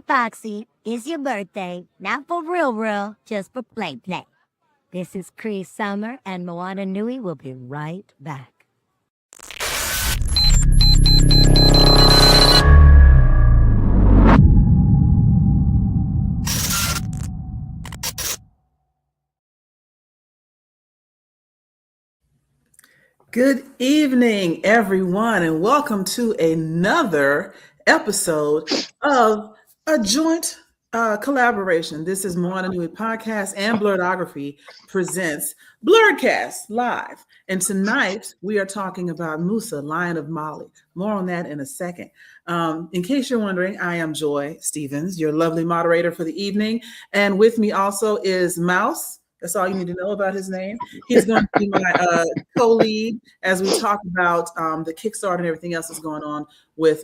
Foxy, it's your birthday. Not for real, just for play. This is Cree Summer, and Moana Nui will be right back. Good evening, everyone, and welcome to another episode of a joint collaboration. This is Moana Nui Podcast and Blerdography presents Blerdkast Live. And tonight we are talking about Musa, Lion of Mali. More on that in a second. In case you're wondering, I am Joy Stevens, your lovely moderator for the evening. And with me also is Mouse. That's all you need to know about his name. He's going to be my co-lead as we talk about the Kickstarter and everything else that's going on with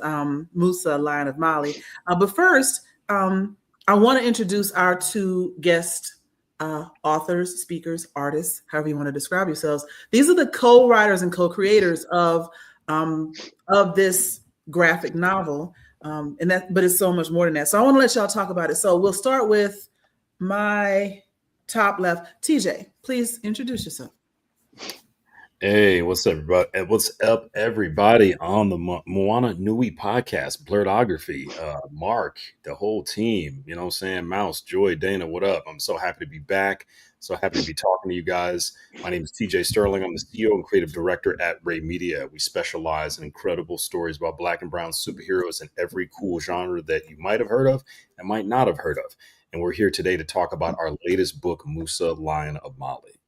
Musa, Lion of Mali. But first, I want to introduce our two guest authors, speakers, artists, however you want to describe yourselves. These are the co-writers and co-creators of this graphic novel, but it's so much more than that. So I want to let y'all talk about it. So we'll start with my top left. TJ, please introduce yourself. Hey, what's up, everybody on the Moana Nui podcast, Blerdography, Mark, the whole team, you know what I'm saying? Mouse, Joy, Dana, what up? I'm so happy to be back. So happy to be talking to you guys. My name is TJ Sterling. I'm the CEO and creative director at Ray Media. We specialize in incredible stories about Black and brown superheroes in every cool genre that you might have heard of and might not have heard of. And we're here today to talk about our latest book, Musa, Lion of Mali.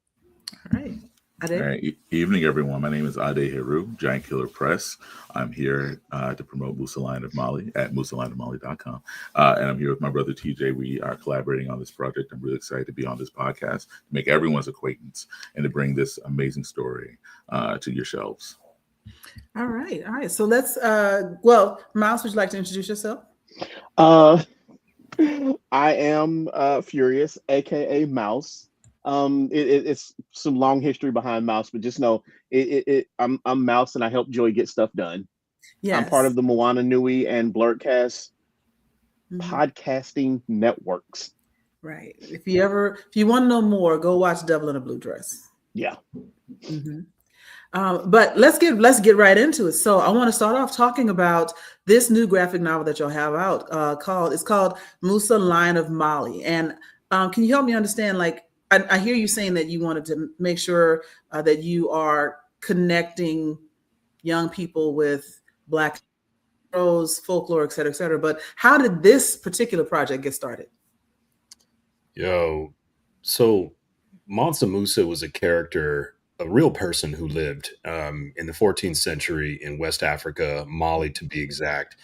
All right. All right. Evening, everyone. My name is Ade Heru, Giant Killer Press. I'm here to promote Musa, Lion of Mali at musalionofmali.com. And I'm here with my brother TJ. We are collaborating on this project. I'm really excited to be on this podcast, to make everyone's acquaintance, and to bring this amazing story to your shelves. All right. So let's, Mouse, would you like to introduce yourself? I am Furious, aka Mouse. It's some long history behind Mouse, but just know I'm Mouse, and I help Joy get stuff done. Yes. I'm part of the Moana Nui and Blerdkast podcasting networks. Right. If you want to know more, go watch Devil in a Blue Dress. Yeah. Mm-hmm. But let's get right into it. So I want to start off talking about this new graphic novel that y'all have out. It's called Musa, Lion of Mali. And can you help me understand? Like, I hear you saying that you wanted to make sure that you are connecting young people with Black heroes, folklore, et cetera, et cetera. But how did this particular project get started? So Mansa Musa was a character, a real person who lived in the 14th century in West Africa, Mali to be exact.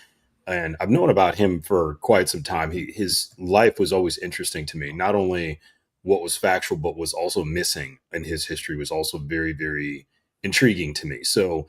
And I've known about him for quite some time. His life was always interesting to me. Not only what was factual, but was also missing in his history was also very, very intriguing to me. So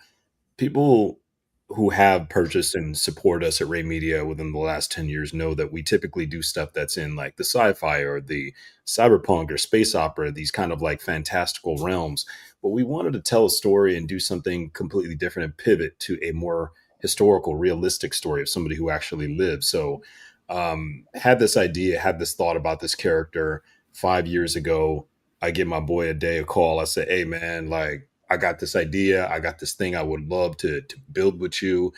people who have purchased and support us at Ray Media within the last 10 years know that we typically do stuff that's in like the sci-fi or the cyberpunk or space opera, these kind of like fantastical realms. But we wanted to tell a story and do something completely different and pivot to a more historical, realistic story of somebody who actually lived. So had this idea, had this thought about this character 5 years ago. I give my boy a call. I say, hey man, like, I got this idea. I got this thing I would love to build with you.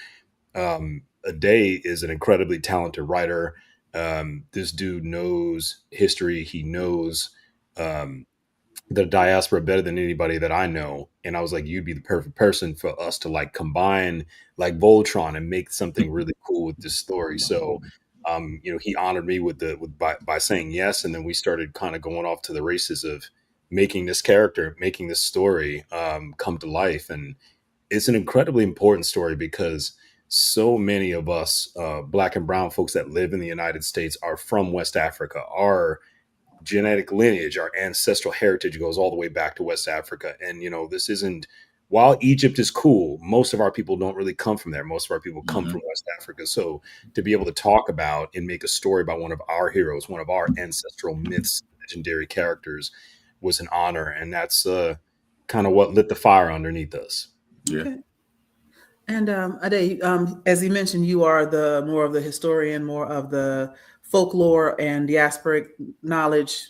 Ade is an incredibly talented writer. This dude knows history. He knows the diaspora better than anybody that I know. And I was like, you'd be the perfect person for us to like combine like Voltron and make something really cool with this story. So he honored me by saying yes. And then we started kind of going off to the races of making this character, making this story come to life. And it's an incredibly important story because so many of us Black and brown folks that live in the United States are from West Africa. Our genetic lineage, our ancestral heritage goes all the way back to West Africa. And, this isn't, while Egypt is cool, most of our people don't really come from there. Most of our people come from West Africa. So to be able to talk about and make a story about one of our heroes, one of our ancestral myths, legendary characters was an honor. And that's kind of what lit the fire underneath us. Yeah. Okay. And Ade, as you mentioned, you are the more of the historian, more of the folklore and diasporic knowledge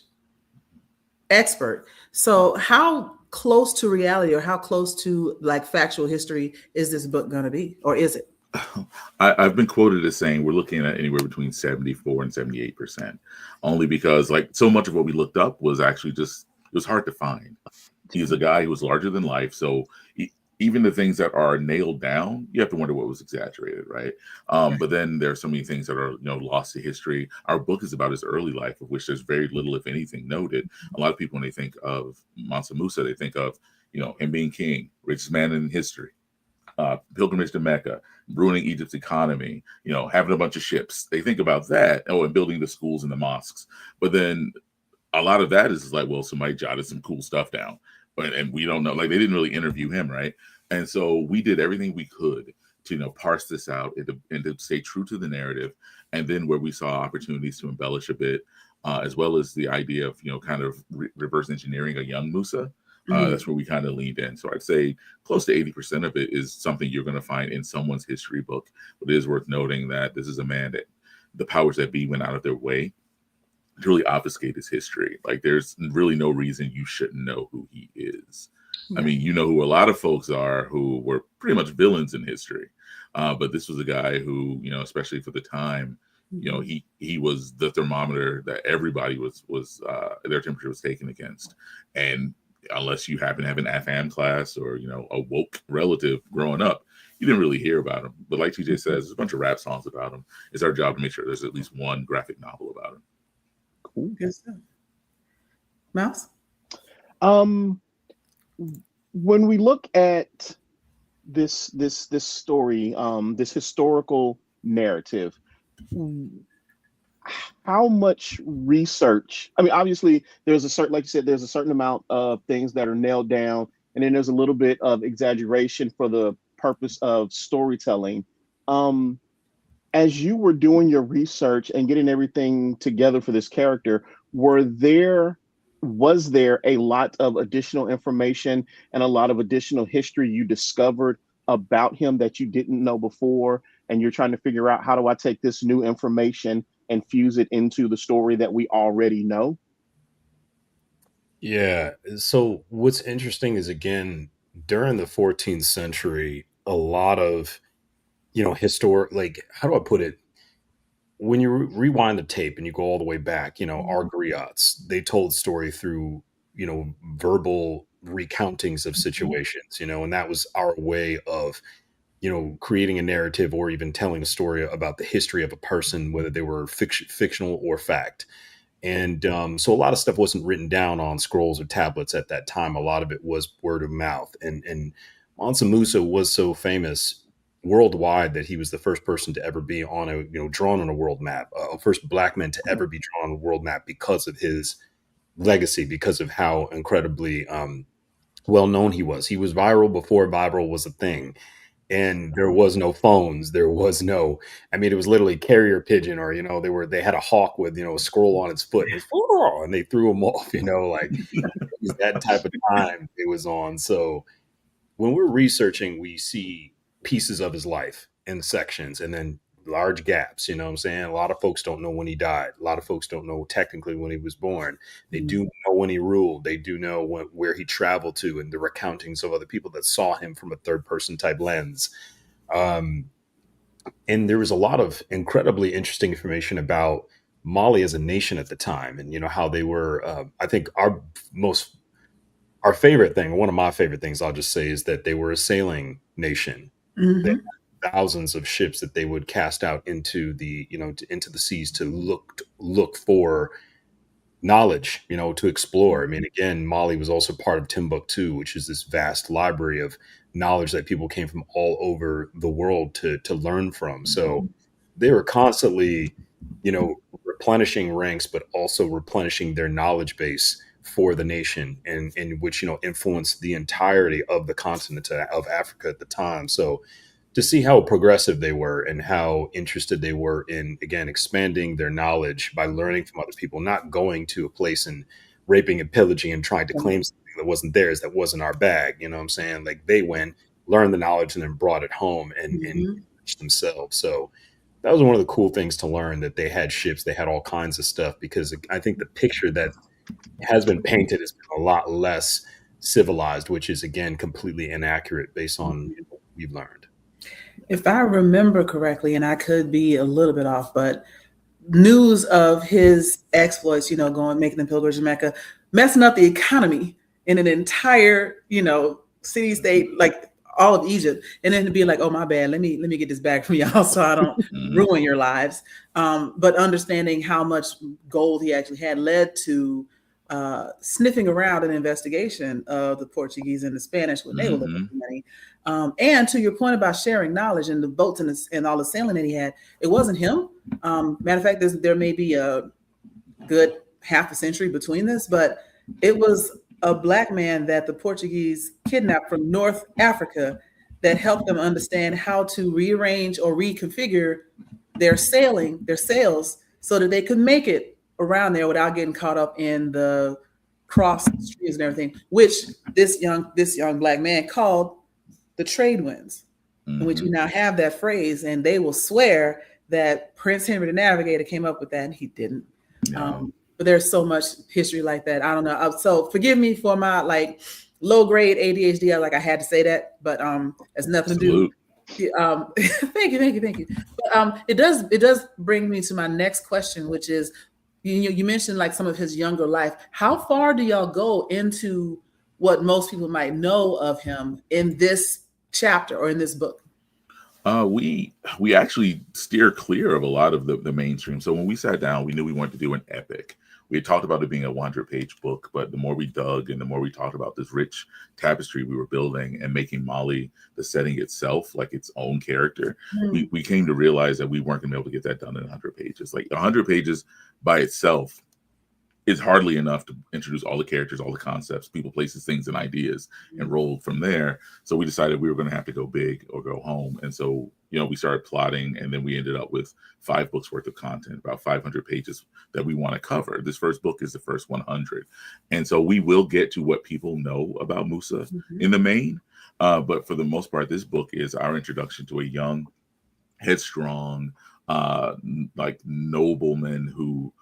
expert. So, how close to reality, or how close to like factual history, is this book going to be, or is it? I've been quoted as saying we're looking at anywhere between 74 and 78%, only because like so much of what we looked up was actually just, it was hard to find. He's a guy who was larger than life. So even the things that are nailed down, you have to wonder what was exaggerated, right? But then there are so many things that are, lost to history. Our book is about his early life, of which there's very little, if anything, noted. A lot of people, when they think of Mansa Musa, they think of, him being king, richest man in history, pilgrimage to Mecca, ruining Egypt's economy, having a bunch of ships. They think about that, and building the schools and the mosques. But then a lot of that is like, well, somebody jotted some cool stuff down, and we don't know. Like, they didn't really interview him, right? And so we did everything we could to parse this out and to stay true to the narrative. And then where we saw opportunities to embellish a bit, as well as the idea of kind of reverse engineering a young Musa. That's where we kind of leaned in. So I'd say close to 80% of it is something you're going to find in someone's history book. But it is worth noting that this is a man that the powers that be went out of their way to really obfuscate his history. Like, there's really no reason you shouldn't know who he is. Yeah. I mean, you know who a lot of folks are who were pretty much villains in history. But this was a guy who, especially for the time, he was the thermometer that everybody was their temperature was taken against. And unless you happen to have an FM class or, a woke relative growing up, you didn't really hear about him. But like TJ says, there's a bunch of rap songs about him. It's our job to make sure there's at least one graphic novel about him. Cool. Good stuff. Mouse? When we look at this story, this historical narrative, how much research? I mean, obviously, there's a certain, like you said, there's a certain amount of things that are nailed down, and then there's a little bit of exaggeration for the purpose of storytelling. As you were doing your research and getting everything together for this character, was there a lot of additional information and a lot of additional history you discovered about him that you didn't know before, and you're trying to figure out, how do I take this new information and fuse it into the story that we already know? Yeah. So what's interesting is, again, during the 14th century, a lot of, historic, like, how do I put it? When you rewind the tape and you go all the way back, our griots, they told story through, verbal recountings of situations, and that was our way of, creating a narrative or even telling a story about the history of a person, whether they were fictional or fact. And so a lot of stuff wasn't written down on scrolls or tablets at that time. A lot of it was word of mouth. And Mansa Musa was so famous worldwide that he was the first person to ever be on a, drawn on a world map, first Black man to ever be drawn on a world map because of his legacy, because of how incredibly well known he was. He was viral before viral was a thing. And there was no phones. There was no, I mean, it was literally carrier pigeon, or, they had a hawk with, a squirrel on its foot, and they threw him off, like it was that type of time it was on. So when we're researching, we see pieces of his life in sections, and then large gaps. You know what I'm saying? A lot of folks don't know when he died. A lot of folks don't know technically when he was born. They do know when he ruled. They do know where he traveled to, and the recountings of other people that saw him from a third person type lens. And there was a lot of incredibly interesting information about Mali as a nation at the time, and how they were. I think our favorite thing, one of my favorite things, I'll just say, is that they were a sailing nation. They had thousands of ships that they would cast out into the, into the seas to look for knowledge, to explore. I mean, again, Mali was also part of Timbuktu, which is this vast library of knowledge that people came from all over the world to learn from. So they were constantly, replenishing ranks, but also replenishing their knowledge base for the nation, and which influenced the entirety of the continent of Africa at the time. So to see how progressive they were and how interested they were in, again, expanding their knowledge by learning from other people, not going to a place and raping and pillaging and trying to claim something that wasn't theirs, that wasn't our bag. You know what I'm saying? Like, they went learned the knowledge and then brought it home and enriched themselves. So that was one of the cool things to learn, that they had ships, they had all kinds of stuff, because I think the picture that has been painted has been a lot less civilized, which is again completely inaccurate based on what we've learned. If I remember correctly, and I could be a little bit off, but news of his exploits, going, making the pilgrimage to Mecca, messing up the economy in an entire, city state, like all of Egypt, and then to be like, oh, my bad, let me get this back from y'all so I don't ruin your lives. But understanding how much gold he actually had led to sniffing around an investigation of the Portuguese and the Spanish when they were looking for money. And to your point about sharing knowledge and the boats and all the sailing that he had, it wasn't him. Matter of fact, there may be a good half a century between this, but it was a Black man that the Portuguese kidnapped from North Africa that helped them understand how to rearrange or reconfigure their sails so that they could make it around there without getting caught up in the cross streams and everything, which this young Black man called the trade winds, in which we now have that phrase, and they will swear that Prince Henry the Navigator came up with that, and he didn't. No. But there's so much history like that. I don't know. So forgive me for my low grade ADHD. I had to say that, but it's nothing to do. Thank you. But it does bring me to my next question, which is, you mentioned some of his younger life. How far do y'all go into what most people might know of him in this chapter or in this book? We actually steer clear of a lot of the mainstream. So when we sat down, we knew we wanted to do an epic. We had talked about it being a 100-page book, but the more we dug and the more we talked about this rich tapestry we were building and making Mali, the setting itself, like its own character, we came to realize that we weren't going to be able to get that done in 100 pages. 100 pages by itself is hardly enough to introduce all the characters, all the concepts, people, places, things, and ideas, and roll from there. So we decided we were going to have to go big or go home. And so, we started plotting, and then we ended up with 5 books worth of content, about 500 pages that we want to cover. This first book is the first 100. And so we will get to what people know about Musa in the main. But for the most part, this book is our introduction to a young, headstrong, nobleman who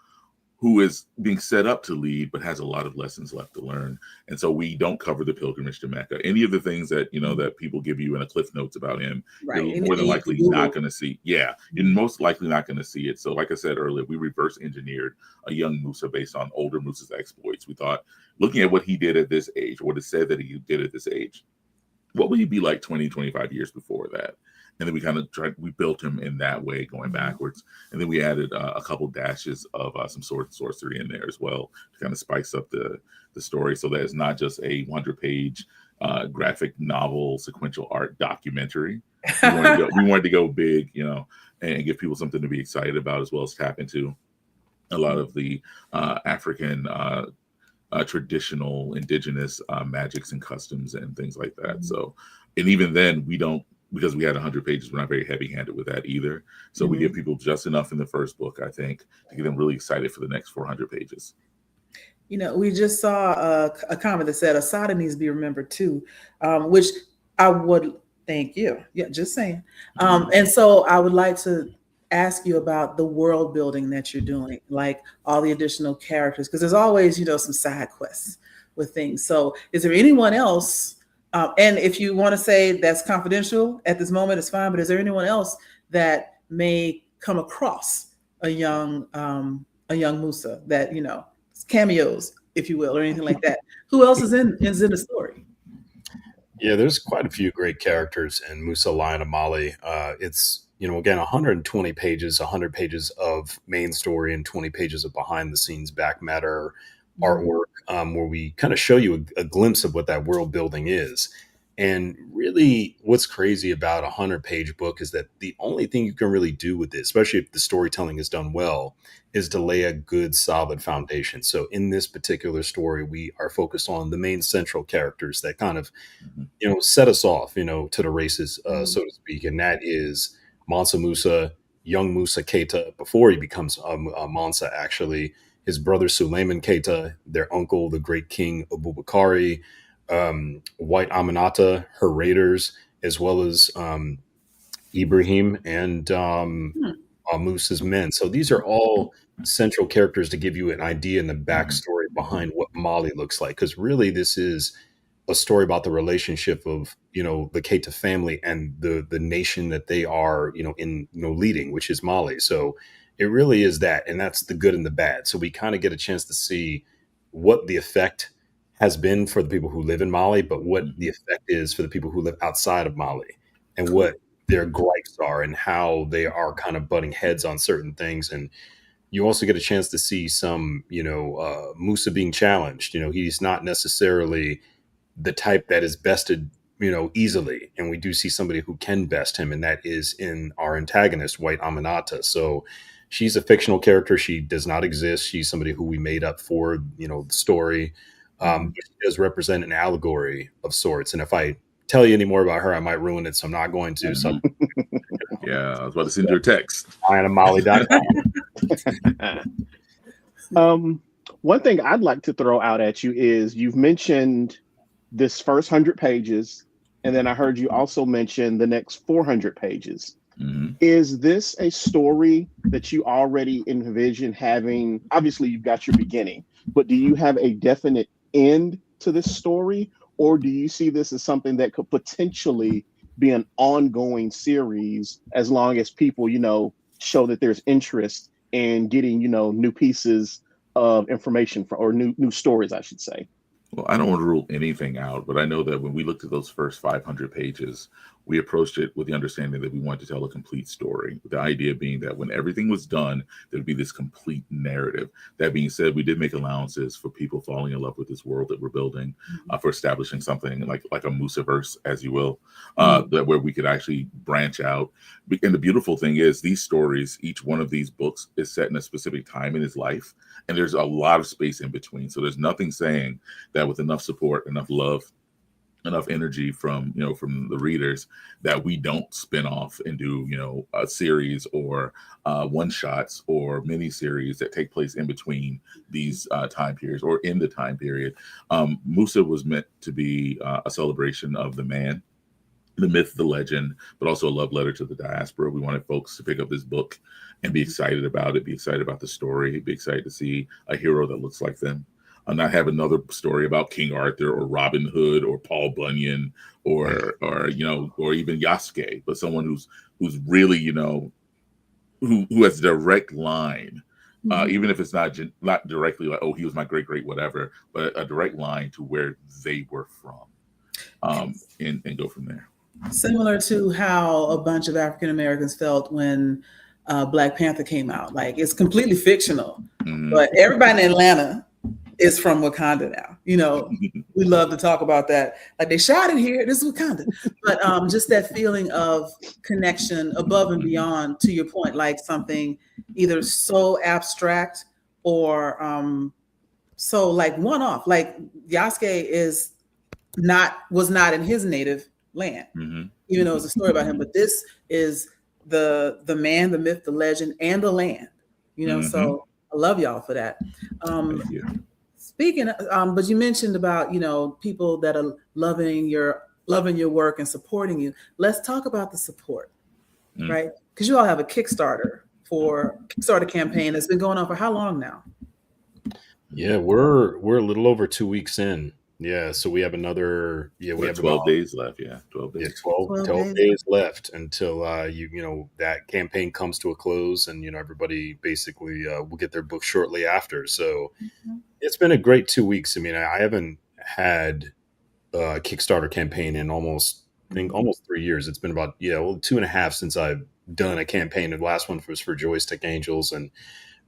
is being set up to lead, but has a lot of lessons left to learn. And so we don't cover the pilgrimage to Mecca. Any of the things that, that people give you in a Cliff Notes about him, you're more than likely not going to see. Yeah, you're most likely not going to see it. So like I said earlier, we reverse engineered a young Musa based on older Musa's exploits. We thought, looking at what he did at this age, what it said that he did at this age, what would he be like 20, 25 years before that? And then we built him in that way, going backwards. And then we added a couple dashes of some sword-and-sorcery in there as well to kind of spice up the story, so that it's not just a 100-page graphic novel, sequential art documentary. We wanted to go big, and give people something to be excited about, as well as tap into a lot of the African traditional indigenous magics and customs and things like that. So, and even then we don't, because we had 100 pages, we're not very heavy-handed with that either. So we give people just enough in the first book, I think, to get them really excited for the next 400 pages. We just saw a comment that said Asada needs to be remembered too, which I would thank you. Yeah, just saying. And so I would like to ask you about the world building that you're doing, like all the additional characters, because there's always, some side quests with things. So is there anyone else? And if you want to say that's confidential at this moment, it's fine. But is there anyone else that may come across a young Musa that, cameos, if you will, or anything like that? Who else is in the story? Yeah, there's quite a few great characters in Musa, Lion of Mali. It's, again, 120 pages, 100 pages of main story and 20 pages of behind the scenes back matter artwork, where we kind of show you a glimpse of what that world building is. And really what's crazy about a 100-page book is that the only thing you can really do with it, especially if the storytelling is done well, is to lay a good, solid foundation. So in this particular story, we are focused on the main central characters that kind of, set us off, to the races, so to speak. And that is Mansa Musa, young Musa Keita, before he becomes Mansa, actually, his brother Suleiman Keita, their uncle, the great king Abubakari, White Aminata, her raiders, as well as Ibrahim and Musa's men. So these are all central characters to give you an idea and the backstory behind what Mali looks like. Because really, this is a story about the relationship of the Keita family and the nation that they are leading, which is Mali. So it really is that, and that's the good and the bad. So we kind of get a chance to see what the effect has been for the people who live in Mali, but what the effect is for the people who live outside of Mali, and what their gripes are and how they are kind of butting heads on certain things. And you also get a chance to see some Musa being challenged. He's not necessarily the type that is bested easily, and we do see somebody who can best him, and that is in our antagonist, White Aminata. So she's a fictional character. She does not exist. She's somebody who we made up for the story. But she does represent an allegory of sorts, and if I tell you any more about her, I might ruin it, so I'm not going to. So yeah, I was about to send you a text. One thing I'd like to throw out at you is you've mentioned this first 100 pages, and then I heard you also mention the next 400 pages. Is this a story that you already envision having? Obviously, you've got your beginning, but do you have a definite end to this story, or do you see this as something that could potentially be an ongoing series as long as people, show that there's interest in getting, new pieces of information or new stories, I should say? Well, I don't want to rule anything out, but I know that when we looked at those first 500 pages, we approached it with the understanding that we wanted to tell a complete story. The idea being that when everything was done, there'd be this complete narrative. That being said, we did make allowances for people falling in love with this world that we're building, for establishing something like a Musaverse, as you will, that where we could actually branch out. And the beautiful thing is these stories, each one of these books is set in a specific time in his life, and there's a lot of space in between. So there's nothing saying that with enough support, enough love, enough energy from the readers, that we don't spin off and do a series or one shots or mini series that take place in between these time periods or in the time period. Musa was meant to be a celebration of the man, the myth, the legend, but also a love letter to the diaspora. We wanted folks to pick up this book and be excited about it, be excited about the story, be excited to see a hero that looks like them. Not have another story about King Arthur or Robin Hood or Paul Bunyan or even Yasuke, but someone who's really who has a direct line, even if it's not directly like, oh, he was my great whatever, but a direct line to where they were from, and go from there. Similar to how a bunch of African Americans felt when Black Panther came out. Like, it's completely fictional, but everybody in Atlanta is from Wakanda now. We love to talk about that. Like, they shot it here, this is Wakanda. But just that feeling of connection above and beyond, to your point, like something either so abstract or so like one-off. Like Yasuke was not in his native land, even though it's a story about him. But this is the man, the myth, the legend, and the land. So I love y'all for that. Thank you. Speaking of, but you mentioned about people that are loving your work and supporting you. Let's talk about the support, right? Because you all have a Kickstarter campaign that's been going on for how long now? Yeah, we're a little over 2 weeks in. Yeah, so we have another. Yeah, we have 12 days left. Yeah, 12 days. Yeah, 12 days left until that campaign comes to a close, and everybody basically will get their book shortly after. So it's been a great 2 weeks. I mean, I haven't had a Kickstarter campaign in almost 3 years. It's been about 2.5 since I've done a campaign. The last one was for Joystick Angels, and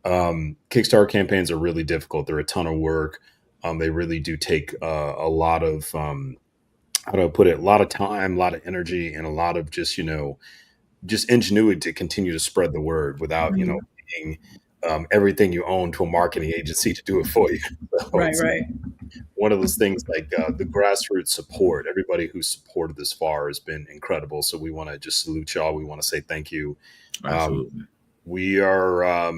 Kickstarter campaigns are really difficult. They're a ton of work. They really do take a lot of how do I put it? A lot of time, a lot of energy, and a lot of just ingenuity to continue to spread the word without paying everything you own to a marketing agency to do it for you. So right. One of those things, like the grassroots support. Everybody who's supported this far has been incredible. So we want to just salute y'all. We want to say thank you. Absolutely. We are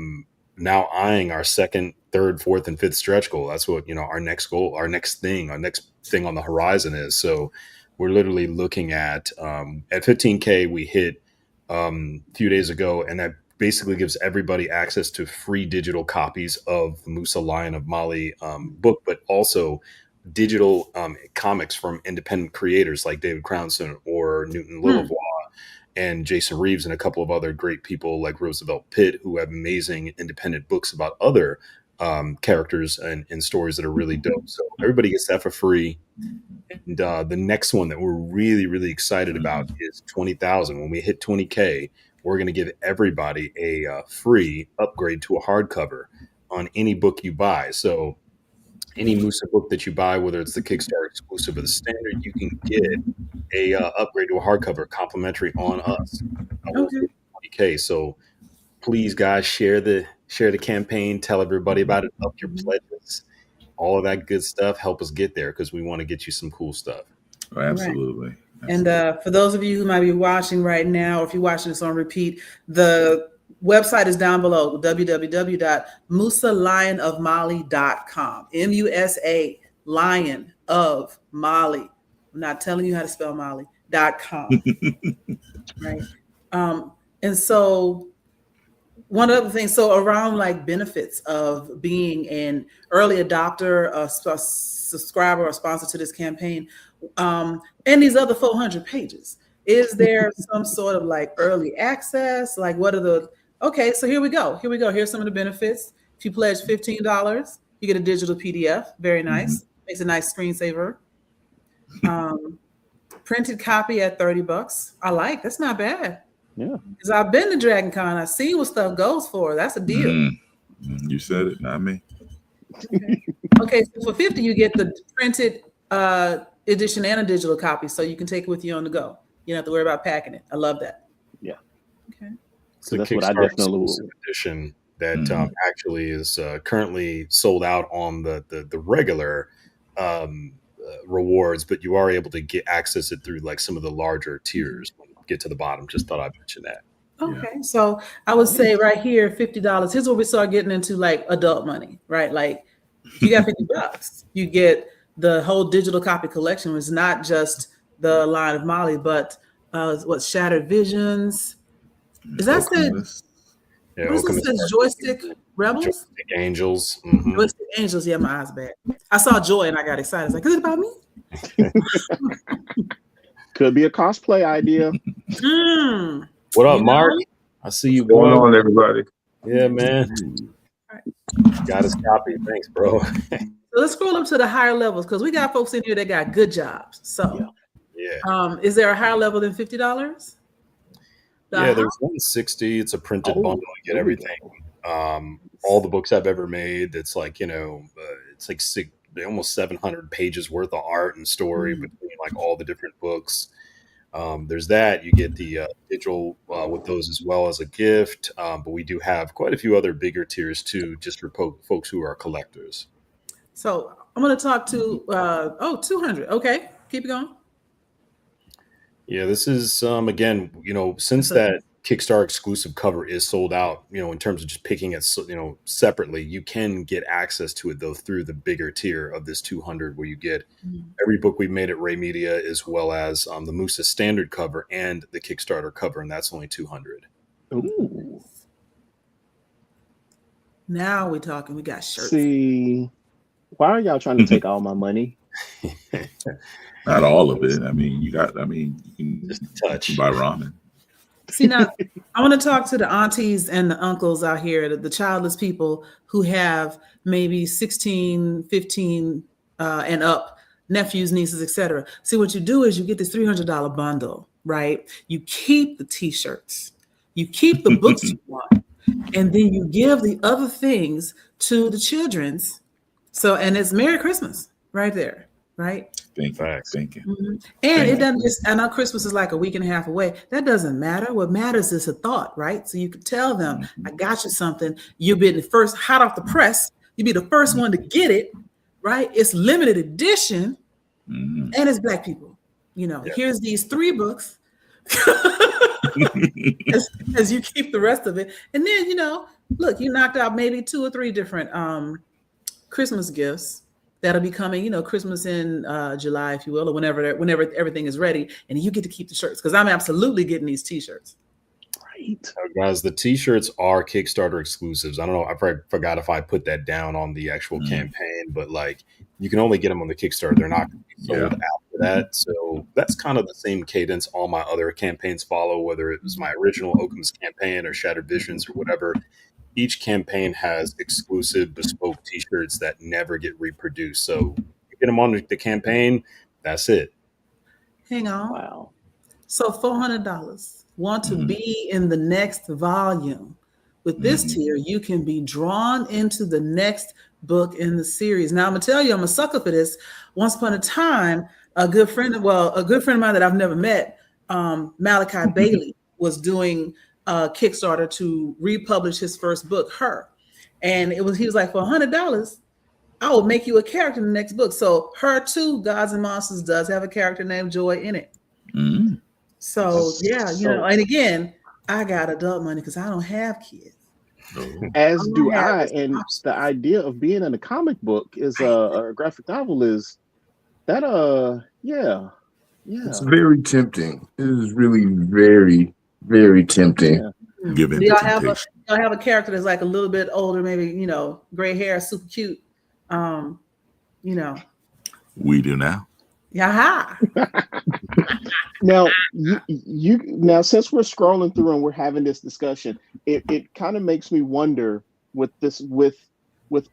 now eyeing our second, third, fourth, and fifth stretch goal. That's what our next goal, our next thing on the horizon is. So we're literally looking at 15K we hit a few days ago, and that basically gives everybody access to free digital copies of the Musa Lion of Mali book, but also digital comics from independent creators like David Crownson or Newton Lilavois and Jason Reeves and a couple of other great people like Roosevelt Pitt, who have amazing independent books about other characters and stories that are really dope. So everybody gets that for free. And the next one that we're really, really excited about is 20,000. When we hit 20K, we're going to give everybody a free upgrade to a hardcover on any book you buy. So any Musa book that you buy, whether it's the Kickstarter exclusive or the standard, you can get a upgrade to a hardcover complimentary on us. Okay. 20K. So please, guys, share the campaign. Tell everybody about it. Up your pledges. All of that good stuff. Help us get there because we want to get you some cool stuff. Oh, absolutely. Right. And for those of you who might be watching right now, or if you're watching this on repeat, the website is down below, www.musalionofmali.com. MUSA, Lion of Mali. I'm not telling you how to spell Mali.com. Right. And so one other thing, so around like benefits of being an early adopter, a subscriber or sponsor to this campaign, and these other 400 pages, is there some sort of like early access? Like what are the, okay, so here we go. Here's some of the benefits. If you pledge $15, you get a digital PDF. Very nice. Makes a nice screensaver. Printed copy at $30. I like, that's not bad. Yeah. Because I've been to Dragon Con. I see what stuff goes for. That's a deal. You said it, not me. Okay, so for $50, you get the printed edition and a digital copy, so you can take it with you on the go. You don't have to worry about packing it. I love that. Yeah. Okay. It's the That's what I Kickstarter definitely exclusive edition that actually is currently sold out on the regular rewards, but you are able to access it through like some of the larger tiers when you get to the bottom. Just thought I'd mention that. Okay, so I would say right here, $50. Here's where we start getting into like adult money, right? Like if you got $50, you get the whole digital copy collection. It's not just the Lion of Mali, but Shattered Visions. Is that the Yeah, what is this? Joystick Rebels? Joystick Angels. Joystick Angels. Yeah, my eyes bad. I saw Joy and I got excited. I was like, is it about me? Could be a cosplay idea. What up, Mark? I see you. What's going on, everybody? Yeah, man. Got his copy. Thanks, bro. So let's scroll up to the higher levels because we got folks in here that got good jobs. So, is there a higher level than $50? Yeah, there's 160. It's a printed bundle. You get everything. All the books I've ever made. It's like it's like almost 700 pages worth of art and story between like all the different books. There's that. You get the digital with those as well as a gift. But we do have quite a few other bigger tiers too, just for folks who are collectors. So I'm going to talk to 200. Okay, keep it going. Yeah, this is again, since that Kickstarter exclusive cover is sold out, in terms of just picking it, separately, you can get access to it though through the bigger tier of this 200, where you get every book we've made at Ray Media, as well as the Musa standard cover and the Kickstarter cover, and that's only 200. Ooh. Now we're talking. We got shirts. See, why are y'all trying to take all my money? Not all of it. I mean, you can Just a touch. buy ramen. See, now I want to talk to the aunties and the uncles out here, the childless people who have maybe 16, 15 and up, nephews, nieces, etc. See, what you do is you get this $300 bundle, right? You keep the t-shirts, you keep the books you want, and then you give the other things to the children's. So, and it's Merry Christmas right there, right? Thank you. And it doesn't just, I know Christmas is like a week and a half away. That doesn't matter. What matters is a thought, right? So you can tell them, I got you something. You've been the first, hot off the press. You'll be the first one to get it, right? It's limited edition and it's Black people. Here's these 3 books as you keep the rest of it. And then, look, you knocked out maybe 2 or 3 different Christmas gifts that'll be coming, Christmas in July, if you will, or whenever everything is ready, and you get to keep the shirts, because I'm absolutely getting these t-shirts. Right. Guys, the t-shirts are Kickstarter exclusives. I don't know. I forgot if I put that down on the actual campaign, but like you can only get them on the Kickstarter. They're not going to be sold after that. So that's kind of the same cadence all my other campaigns follow, whether it was my original Occam's campaign or Shattered Visions or whatever. Each campaign has exclusive bespoke t-shirts that never get reproduced. So you get them on the campaign, that's it. Hang on. Wow. So $400. Want to be in the next volume. With this tier, you can be drawn into the next book in the series. Now, I'm going to tell you, I'm a sucker for this. Once upon a time, a good friend of mine that I've never met, Malachi Bailey, was doing Kickstarter to republish his first book, Her. And he was like, for $100, I will make you a character in the next book. So Her too, Gods and Monsters, does have a character named Joy in it. So yeah, and again, I got adult money because I don't have kids. As do I. And the idea of being in a comic book is a graphic novel is that yeah. It's very tempting. It is really very, very tempting. Yeah. Do y'all have a character that's like a little bit older, maybe, gray hair, super cute? We do now. Yeah. Now now since we're scrolling through and we're having this discussion, it kind of makes me wonder with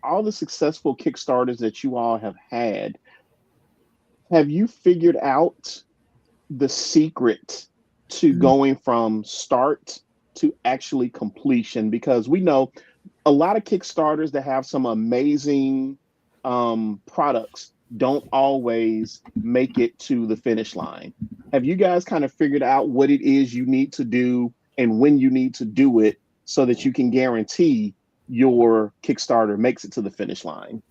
all the successful Kickstarters that you all have had, have you figured out the secret to going from start to actually completion? Because we know a lot of Kickstarters that have some amazing products don't always make it to the finish line. Have you guys kind of figured out what it is you need to do and when you need to do it so that you can guarantee your Kickstarter makes it to the finish line?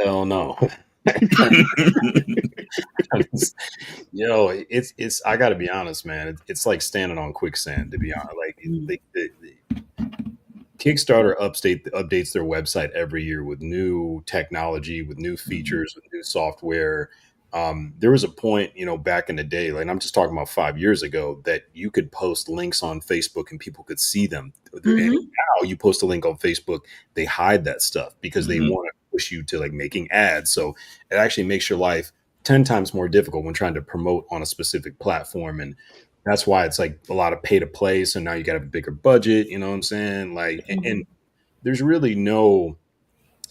Hell no. It's I gotta be honest, man. It's like standing on quicksand, to be honest. Like the Kickstarter updates their website every year with new technology, with new features, with new software. There was a point, back in the day, like I'm just talking about 5 years ago, that you could post links on Facebook and people could see them. And now you post a link on Facebook, they hide that stuff because they want to push you to like making ads. So it actually makes your life 10 times more difficult when trying to promote on a specific platform. And that's why it's like a lot of pay to play. So now you got a bigger budget, you know what I'm saying? Like, and there's really no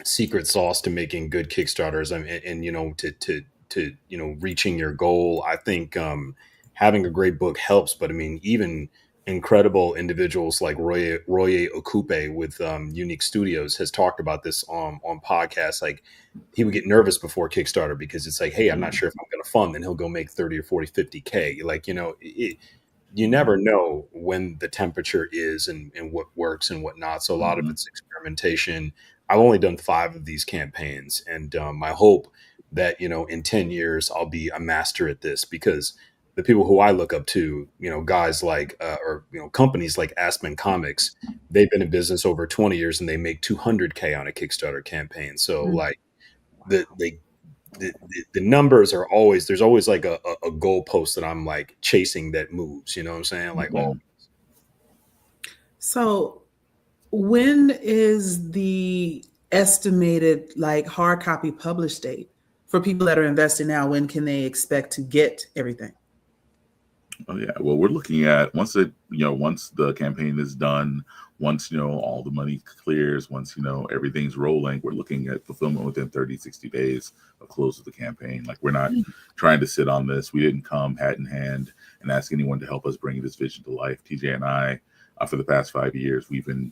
secret sauce to making good Kickstarters. And reaching your goal. I think having a great book helps, but I mean, even incredible individuals like Roye Okupe with Unique Studios has talked about this on podcasts. Like he would get nervous before Kickstarter because it's like, hey, I'm not sure if I'm going to fund, and he'll go make 30 or 40, 50K. Like, you never know when the temperature is and what works and what not. So a lot of it's experimentation. I've only done 5 of these campaigns, and I hope that, in 10 years, I'll be a master at this, because the people who I look up to, guys like, companies like Aspen Comics, they've been in business over 20 years and they make 200K on a Kickstarter campaign. So like the numbers are always, there's always like a goalpost that I'm like chasing that moves, you know what I'm saying? Like, So when is the estimated like hard copy publish date for people that are investing now? When can they expect to get everything? Oh yeah, well, we're looking at once the campaign is done, once all the money clears, once everything's rolling, we're looking at fulfillment within 30, 60 days of close of the campaign. Like, we're not trying to sit on this. We didn't come hat in hand and ask anyone to help us bring this vision to life. TJ and I, for the past 5 years, we've been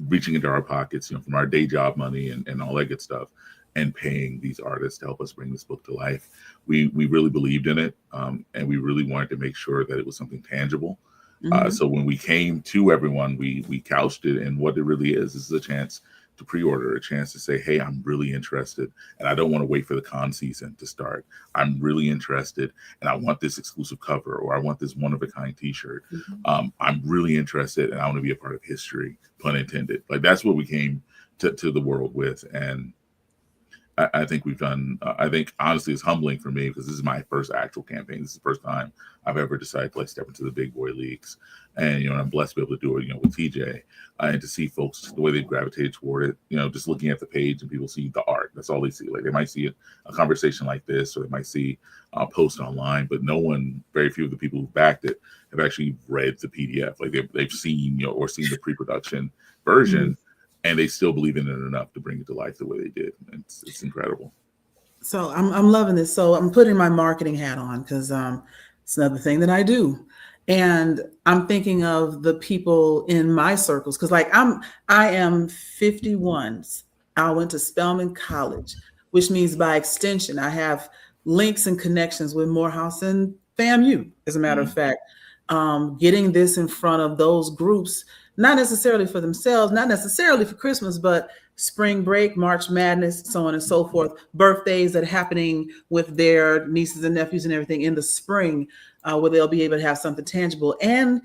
reaching into our pockets, from our day job money and all that good stuff, and paying these artists to help us bring this book to life. We really believed in it, and we really wanted to make sure that it was something tangible. So when we came to everyone, we couched it in what it really is. This is a chance to pre-order, a chance to say, hey, I'm really interested, and I don't want to wait for the con season to start. I'm really interested, and I want this exclusive cover, or I want this one-of-a-kind t-shirt. I'm really interested, and I want to be a part of history, pun intended. Like, that's what we came to the world with. And I think we've done. I think honestly, it's humbling for me because this is my first actual campaign. This is the first time I've ever decided to like step into the big boy leagues, and I'm blessed to be able to do it. With TJ, and to see folks the way they gravitated toward it. Just looking at the page and people see the art. That's all they see. Like they might see a conversation like this, or they might see a post online, but very few of the people who backed it have actually read the PDF. Like they've seen or seen the pre-production version. And they still believe in it enough to bring it to life the way they did. It's incredible. So I'm loving this. So I'm putting my marketing hat on because it's another thing that I do. And I'm thinking of the people in my circles because I am 51. I went to Spelman College, which means by extension, I have links and connections with Morehouse and FAMU, as a matter of fact. Getting this in front of those groups, not necessarily for themselves, not necessarily for Christmas, but spring break, March Madness, so on and so forth, birthdays that are happening with their nieces and nephews and everything in the spring, where they'll be able to have something tangible and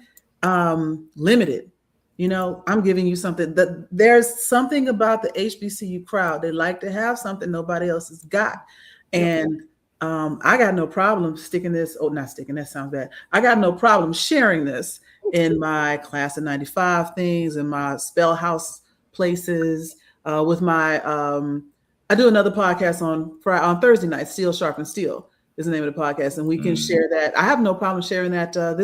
limited. I'm giving you something that there's something about the HBCU crowd. They like to have something nobody else has got. And I got no problem sticking this. Oh, not sticking. That sounds bad. I got no problem sharing this in my class of 95 things, in my spell house places, with my, I do another podcast on Thursday night, Steel Sharpen Steel is the name of the podcast. And we can share that. I have no problem sharing that I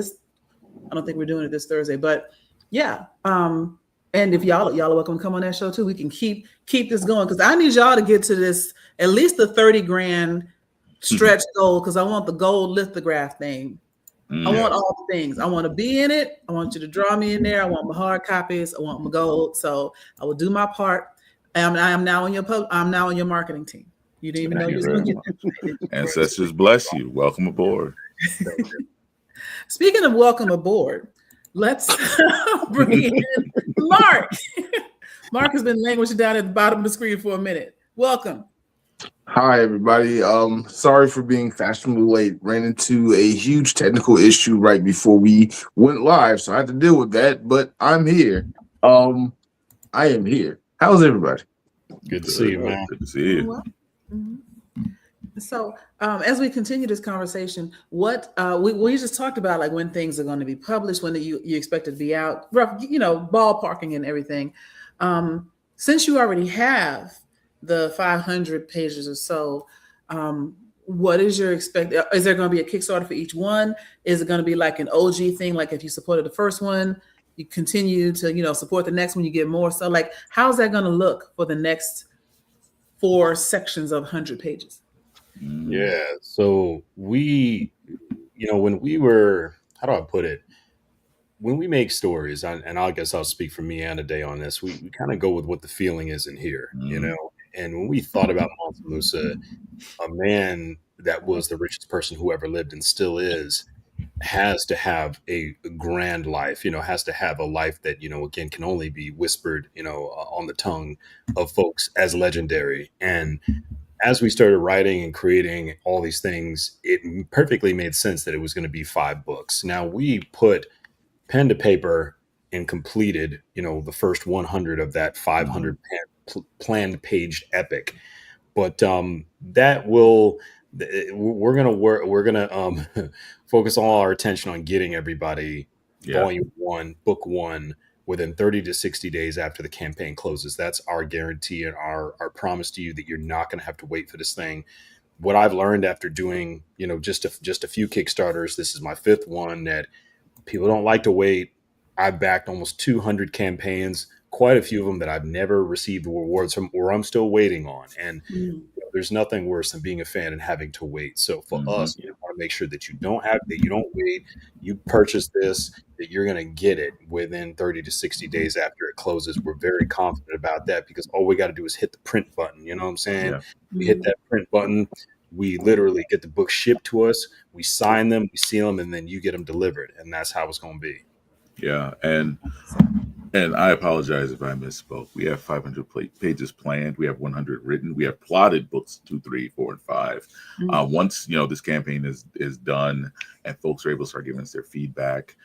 don't think we're doing it this Thursday, but yeah. And if y'all are welcome to come on that show too. We can keep this going because I need y'all to get to this, at least the 30 grand stretch goal, because I want the gold lithograph thing. I want all the things. I want to be in it. I want you to draw me in there. I want my hard copies. I want my gold. So I will do my part. I am now on your marketing team. You didn't even know you was going to get that. Ancestors bless you. Welcome aboard. Speaking of welcome aboard, let's bring in Mark. Mark has been languishing down at the bottom of the screen for a minute. Welcome. Hi, everybody. Sorry for being fashionably late. Ran into a huge technical issue right before we went live, so I had to deal with that. But I'm here. I am here. How's everybody? Good to see you, man. Good to see you. So, as we continue this conversation, what we just talked about, like when things are going to be published, when you expect it to be out, rough, ballparking and everything. Since you already have the 500 pages or so, what is your expect? Is there going to be a Kickstarter for each one? Is it going to be like an OG thing? Like if you supported the first one, you continue to, support the next one, you get more. So like, how's that going to look for the next 4 sections of 100 pages? Yeah. So we, when we were, how do I put it? When we make stories, and I guess I'll speak for me and Ade on this, we kind of go with what the feeling is in here, And when we thought about Mansa Musa, a man that was the richest person who ever lived and still is, has to have a grand life, has to have a life that, again, can only be whispered, on the tongue of folks as legendary. And as we started writing and creating all these things, it perfectly made sense that it was going to be 5 books. Now we put pen to paper and completed, the first 100 of that 500 planned paged epic. But that will, we're gonna focus all our attention on getting everybody volume 1, book 1 within 30 to 60 days after the campaign closes. That's our guarantee and our promise to you that you're not going to have to wait for this thing. What I've learned after doing, just a few Kickstarters, this is my 5th one, that people don't like to wait. I've backed almost 200 campaigns, quite a few of them that I've never received rewards from or I'm still waiting on. And there's nothing worse than being a fan and having to wait. So for us, you want to make sure that you don't wait, you purchase this, that you're going to get it within 30 to 60 days after it closes. We're very confident about that because all we got to do is hit the print button. You know what I'm saying? Yeah. We hit that print button. We literally get the book shipped to us. We sign them, we seal them, and then you get them delivered. And that's how it's going to be. Yeah. And I apologize if I misspoke. We have 500 pages planned. We have 100 written. We have plotted books 2, 3, 4, and 5. Once this campaign is done and folks are able to start giving us their feedback,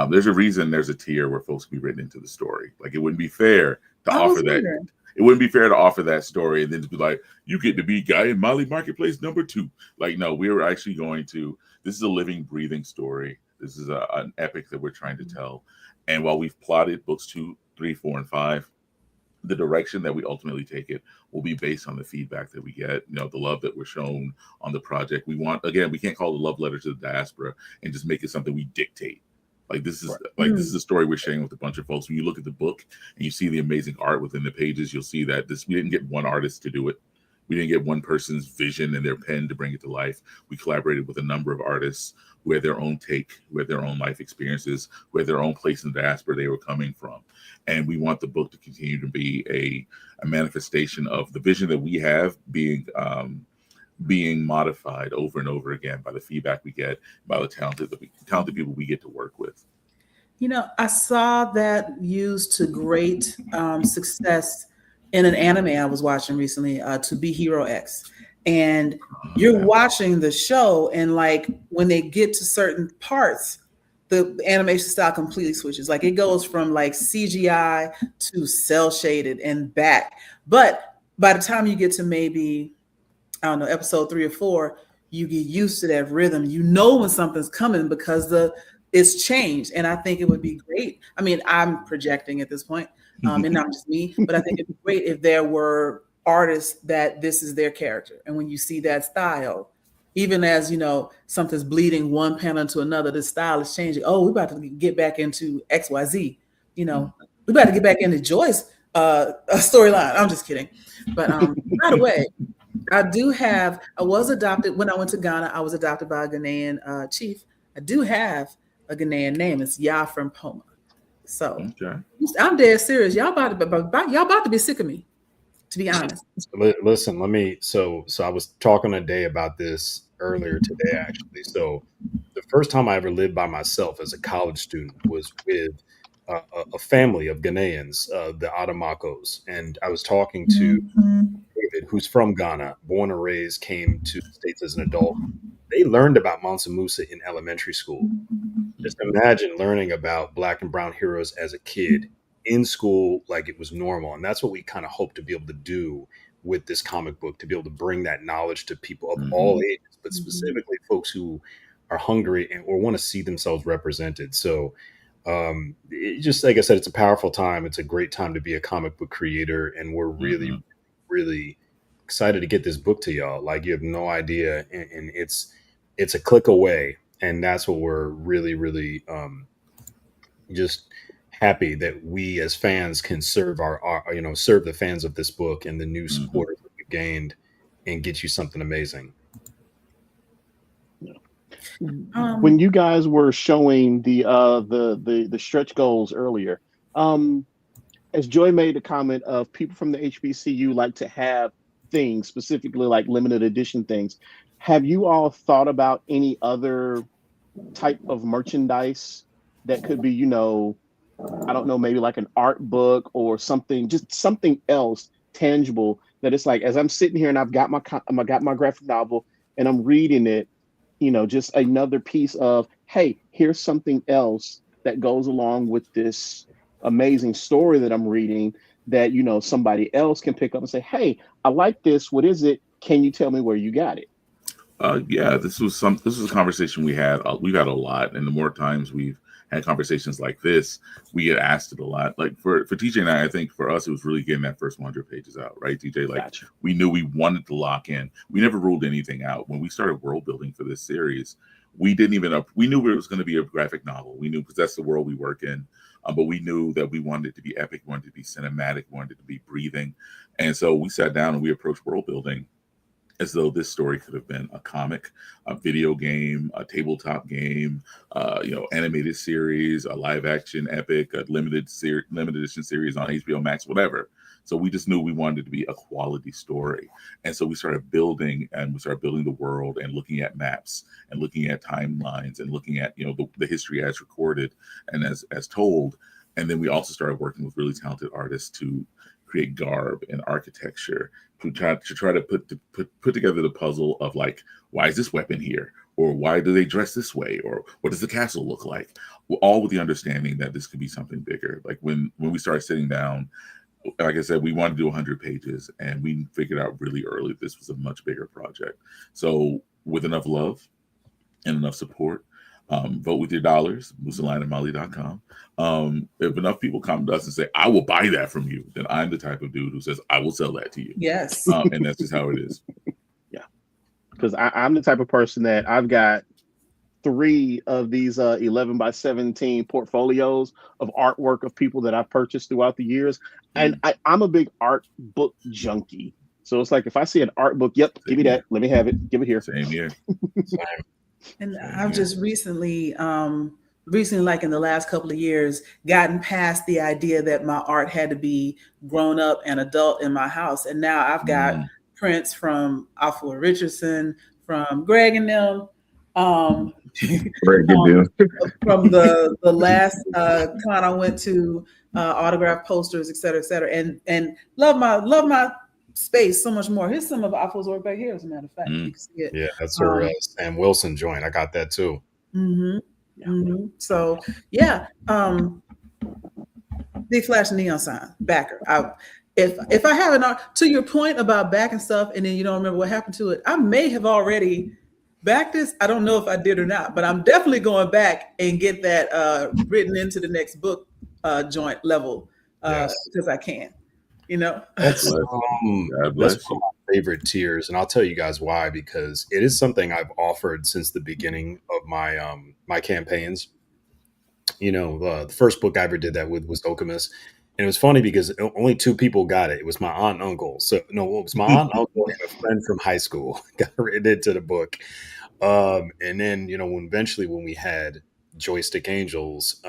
there's a reason there's a tier where folks can be written into the story. Like it wouldn't be fair to offer that. It wouldn't be fair to offer that story and then to be like, you get to be Guy in Mali Marketplace #2. Like, no, we were actually going to. This is a living, breathing story. This is an epic that we're trying to tell. And while we've plotted books 2, 3, 4, and 5, the direction that we ultimately take it will be based on the feedback that we get, the love that we're shown on the project. We can't call it a love letter to the diaspora and just make it something we dictate. Like this is this is a story we're sharing with a bunch of folks. When you look at the book and you see the amazing art within the pages, you'll see that we didn't get one artist to do it. We didn't get one person's vision and their pen to bring it to life. We collaborated with a number of artists who had their own take, who had their own life experiences, who had their own place in the diaspora they were coming from. And we want the book to continue to be a manifestation of the vision that we have being modified over and over again by the feedback we get, by the talented people we get to work with. I saw that used to great success in an anime I was watching recently, To Be Hero X. And you're watching the show, and like when they get to certain parts, the animation style completely switches. Like it goes from like CGI to cell shaded and back. But by the time you get to maybe, I don't know, episode 3 or 4, you get used to that rhythm. You know when something's coming because it's changed. And I think it would be great. I mean, I'm projecting at this point, and not just me, but I think it'd be great if there were artists that this is their character. And when you see that style, even as, something's bleeding one panel into another, the style is changing. Oh, we're about to get back into XYZ. We about to get back into Joy's storyline. I'm just kidding. But by the way, I was adopted when I went to Ghana. I was adopted by a Ghanaian chief. I do have a Ghanaian name. It's Ya from Poma. So I'm dead serious. Y'all about to be sick of me, to be honest. Listen, so I was talking today about this earlier today, actually. So the first time I ever lived by myself as a college student was with a family of Ghanaians, the Adamakos. And I was talking to David, who's from Ghana, born and raised, came to the States as an adult. They learned about Mansa Musa in elementary school. Just imagine learning about Black and brown heroes as a kid in school like it was normal. And that's what we kind of hope to be able to do with this comic book, to be able to bring that knowledge to people of all ages, but specifically folks who are hungry or want to see themselves represented. So just like I said, it's a powerful time. It's a great time to be a comic book creator. And we're really, really excited to get this book to y'all. Like, you have no idea. And it's a click away. And that's what we're really, really just happy that we as fans can serve serve the fans of this book and the new supporters that we've gained and get you something amazing. When you guys were showing the stretch goals earlier, as Joy made the comment of people from the HBCU like to have things, specifically like limited edition things. Have you all thought about any other type of merchandise that could be, I don't know, maybe like an art book or something, just something else tangible that it's like, as I'm sitting here and I've got my graphic novel and I'm reading it, just another piece of, hey, here's something else that goes along with this amazing story that I'm reading that, somebody else can pick up and say, hey, I like this. What is it? Can you tell me where you got it? This was a conversation we had. We've had a lot, and the more times we've had conversations like this, we get asked it a lot. Like for TJ and I think for us, it was really getting that first 100 pages out, right, TJ? Like, gotcha. We knew we wanted to lock in. We never ruled anything out. When we started world building for this series, we knew it was going to be a graphic novel. We knew, because that's the world we work in. But we knew that we wanted it to be epic, we wanted it to be cinematic, we wanted it to be breathing. And so we sat down and we approached world building as though this story could have been a comic, a video game, a tabletop game, animated series, a live action epic, a limited edition series on HBO Max, whatever. So we just knew we wanted it to be a quality story. And so we started building the world and looking at maps and looking at timelines and looking at, the history as recorded and as told. And then we also started working with really talented artists to create garb and architecture to try to put together the puzzle of, like, why is this weapon here, or why do they dress this way, or what does the castle look like, all with the understanding that this could be something bigger. Like when we started sitting down, like I said, we wanted to do 100 pages, and we figured out really early this was a much bigger project. So with enough love and enough support, vote with your dollars, MusaLionandMolly.com. If enough people come to us and say, I will buy that from you, then I'm the type of dude who says, I will sell that to you. Yes. And that's just how it is. Yeah. Because I'm the type of person that I've got 3 of these 11 by 17 portfolios of artwork of people that I've purchased throughout the years. And I'm a big art book junkie. So it's like, if I see an art book, yep, give me that. Let me have it. Give it here. Same here. And I've just recently, like in the last couple of years, gotten past the idea that my art had to be grown up and adult in my house. And now I've got prints from Alpha Richardson, from Greg and them, from the last con I went to, autograph posters, et cetera, and love my space so much more. Here's some of Alpha's work back here, as a matter of fact. You can see it. Yeah, that's her Sam Wilson joint. I got that too. So yeah, big flash neon sign backer. If I have an art, to your point about backing stuff and then you don't remember what happened to it, I may have already backed this. I don't know if I did or not, but I'm definitely going back and get that written into the next book joint level because I can. That's one of my favorite tiers, and I'll tell you guys why, because it is something I've offered since the beginning of my my campaigns. The first book I ever did that with was Okamus, and it was funny because only 2 people got it. It was my aunt and uncle. So no, it was my aunt and uncle and a friend from high school got written into the book. And then when we had Joystick Angels,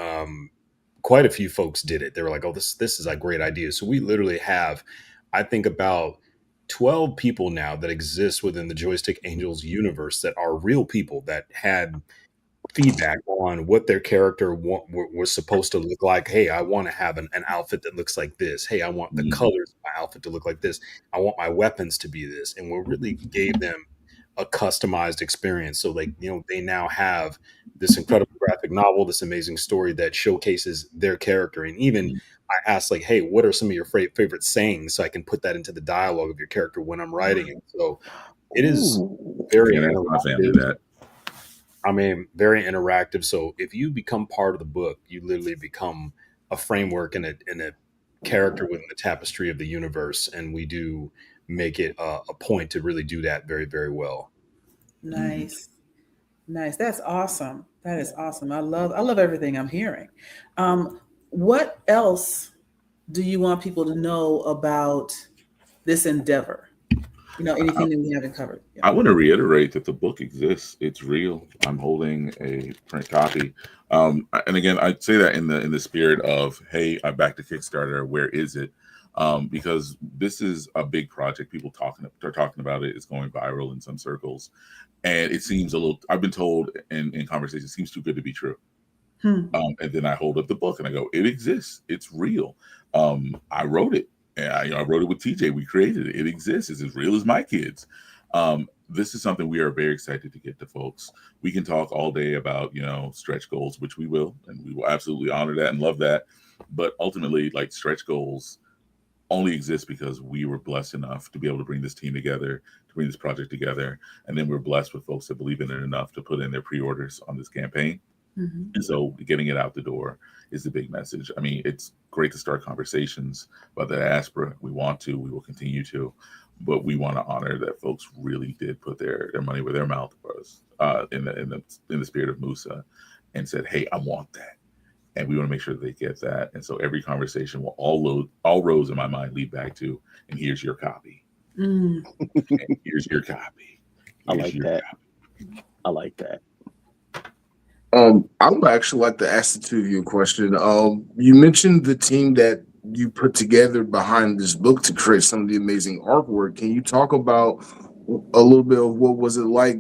quite a few folks did it. They were like, oh, this is a great idea. So we literally have, I think, about 12 people now that exist within the Joystick Angels universe that are real people that had feedback on what their character was supposed to look like. Hey, I want to have an outfit that looks like this. Hey, I want the colors of my outfit to look like this. I want my weapons to be this. And we really gave them a customized experience. So they now have this incredible graphic novel, this amazing story that showcases their character. And even I asked hey, what are some of your favorite sayings so I can put that into the dialogue of your character when I'm writing it. So it is very interactive. Very interactive. So if you become part of the book, you literally become a framework and a character within the tapestry of the universe. And we do make it a point to really do that very, very well. Nice. That's awesome. That is awesome. I love everything I'm hearing. What else do you want people to know about this endeavor? Anything that we haven't covered? I want to reiterate that the book exists. It's real. I'm holding a print copy. And again, I say that in the spirit of, hey, I backed a Kickstarter. Where is it? Because this is a big project. People are talking about it. It's going viral in some circles. And it seems I've been told in conversations, it seems too good to be true. And then I hold up the book and I go, it exists. It's real. I wrote it. And I wrote it with TJ. We created it. It exists. It's as real as my kids. This is something we are very excited to get to folks. We can talk all day about, stretch goals, which we will, and we will absolutely honor that and love that. But ultimately, stretch goals only exist because we were blessed enough to be able to bring this team together, to bring this project together. And then we're blessed with folks that believe in it enough to put in their pre-orders on this campaign. And so getting it out the door is the big message. It's great to start conversations about the diaspora. We will continue to, but we want to honor that folks really did put their money where their mouth was, in the spirit of Musa, and said, hey, I want that. And we want to make sure that they get that. And so every conversation will all roads in my mind lead back to, and here's your copy. And here's your copy. I like that. I would actually like to ask the 2 of you a question. You mentioned the team that you put together behind this book to create some of the amazing artwork. Can you talk about a little bit of what was it like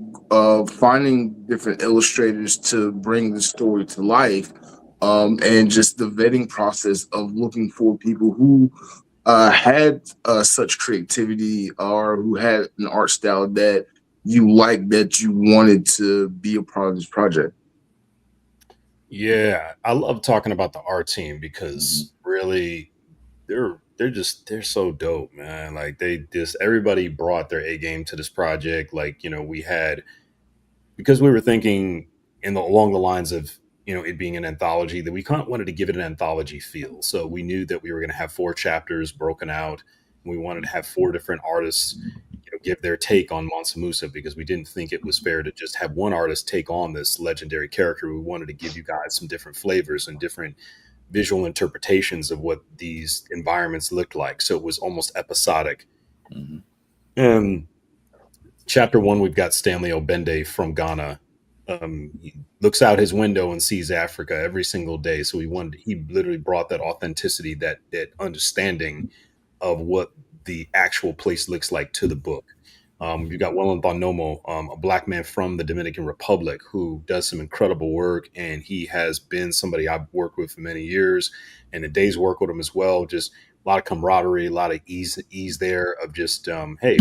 finding different illustrators to bring the story to life, and just the vetting process of looking for people who had such creativity or who had an art style that you liked, that you wanted to be a part of this project? Yeah, I love talking about the art team because really they're they're so dope, man. Like everybody brought their A game to this project. Like, we had, because we were thinking along the lines of, it being an anthology, that we kind of wanted to give it an anthology feel. So we knew that we were going to have 4 chapters broken out. We wanted to have 4 different artists, give their take on Mansa Musa, because we didn't think it was fair to just have one artist take on this legendary character. We wanted to give you guys some different flavors and different visual interpretations of what these environments looked like. So it was almost episodic. Mm-hmm. And chapter 1, we've got Stanley Obende from Ghana. He looks out his window and sees Africa every single day. So he literally brought that authenticity, that understanding of what the actual place looks like to the book. You've got Welland Nomo, a Black man from the Dominican Republic who does some incredible work. And he has been somebody I've worked with for many years, and a day's work with him as well. Just a lot of camaraderie, a lot of ease there of just, hey,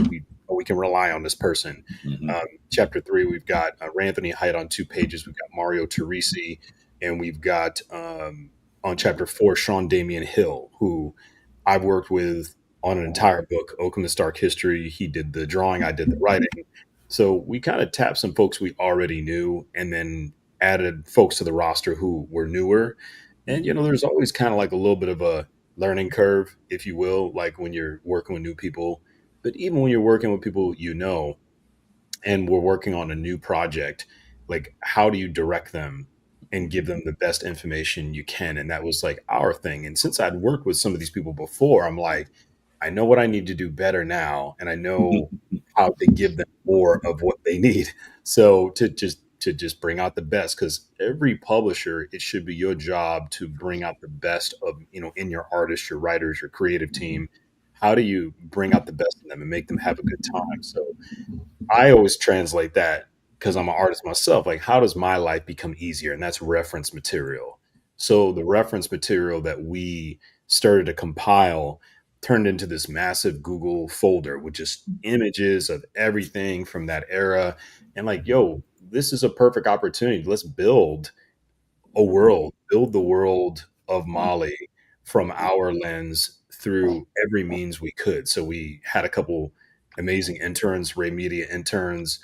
we can rely on this person. Mm-hmm. Chapter 3, we've got Ranthony Height on 2 pages. We've got Mario Teresi, and we've got on chapter 4, Sean Damian Hill, who I've worked with on an entire book, Okina's Dark History. He did the drawing, I did the writing. So we kind of tapped some folks we already knew, and then added folks to the roster who were newer. And, there's always kind of like a little bit of a learning curve, if you will, like when you're working with new people. But even when you're working with people, and we're working on a new project, like, how do you direct them and give them the best information you can? And that was like our thing. And since I'd worked with some of these people before, I'm like, I know what I need to do better now, and I know how to give them more of what they need. So to just bring out the best, because every publisher, it should be your job to bring out the best of, in your artists, your writers, your creative team. How do you bring out the best in them and make them have a good time? So I always translate that, because I'm an artist myself. Like, how does my life become easier? And that's reference material. So the reference material that we started to compile turned into this massive Google folder with just images of everything from that era. And like, yo, this is a perfect opportunity. Let's build the world of Mali from our lens through every means we could. So we had a couple amazing interns, Ray Media interns,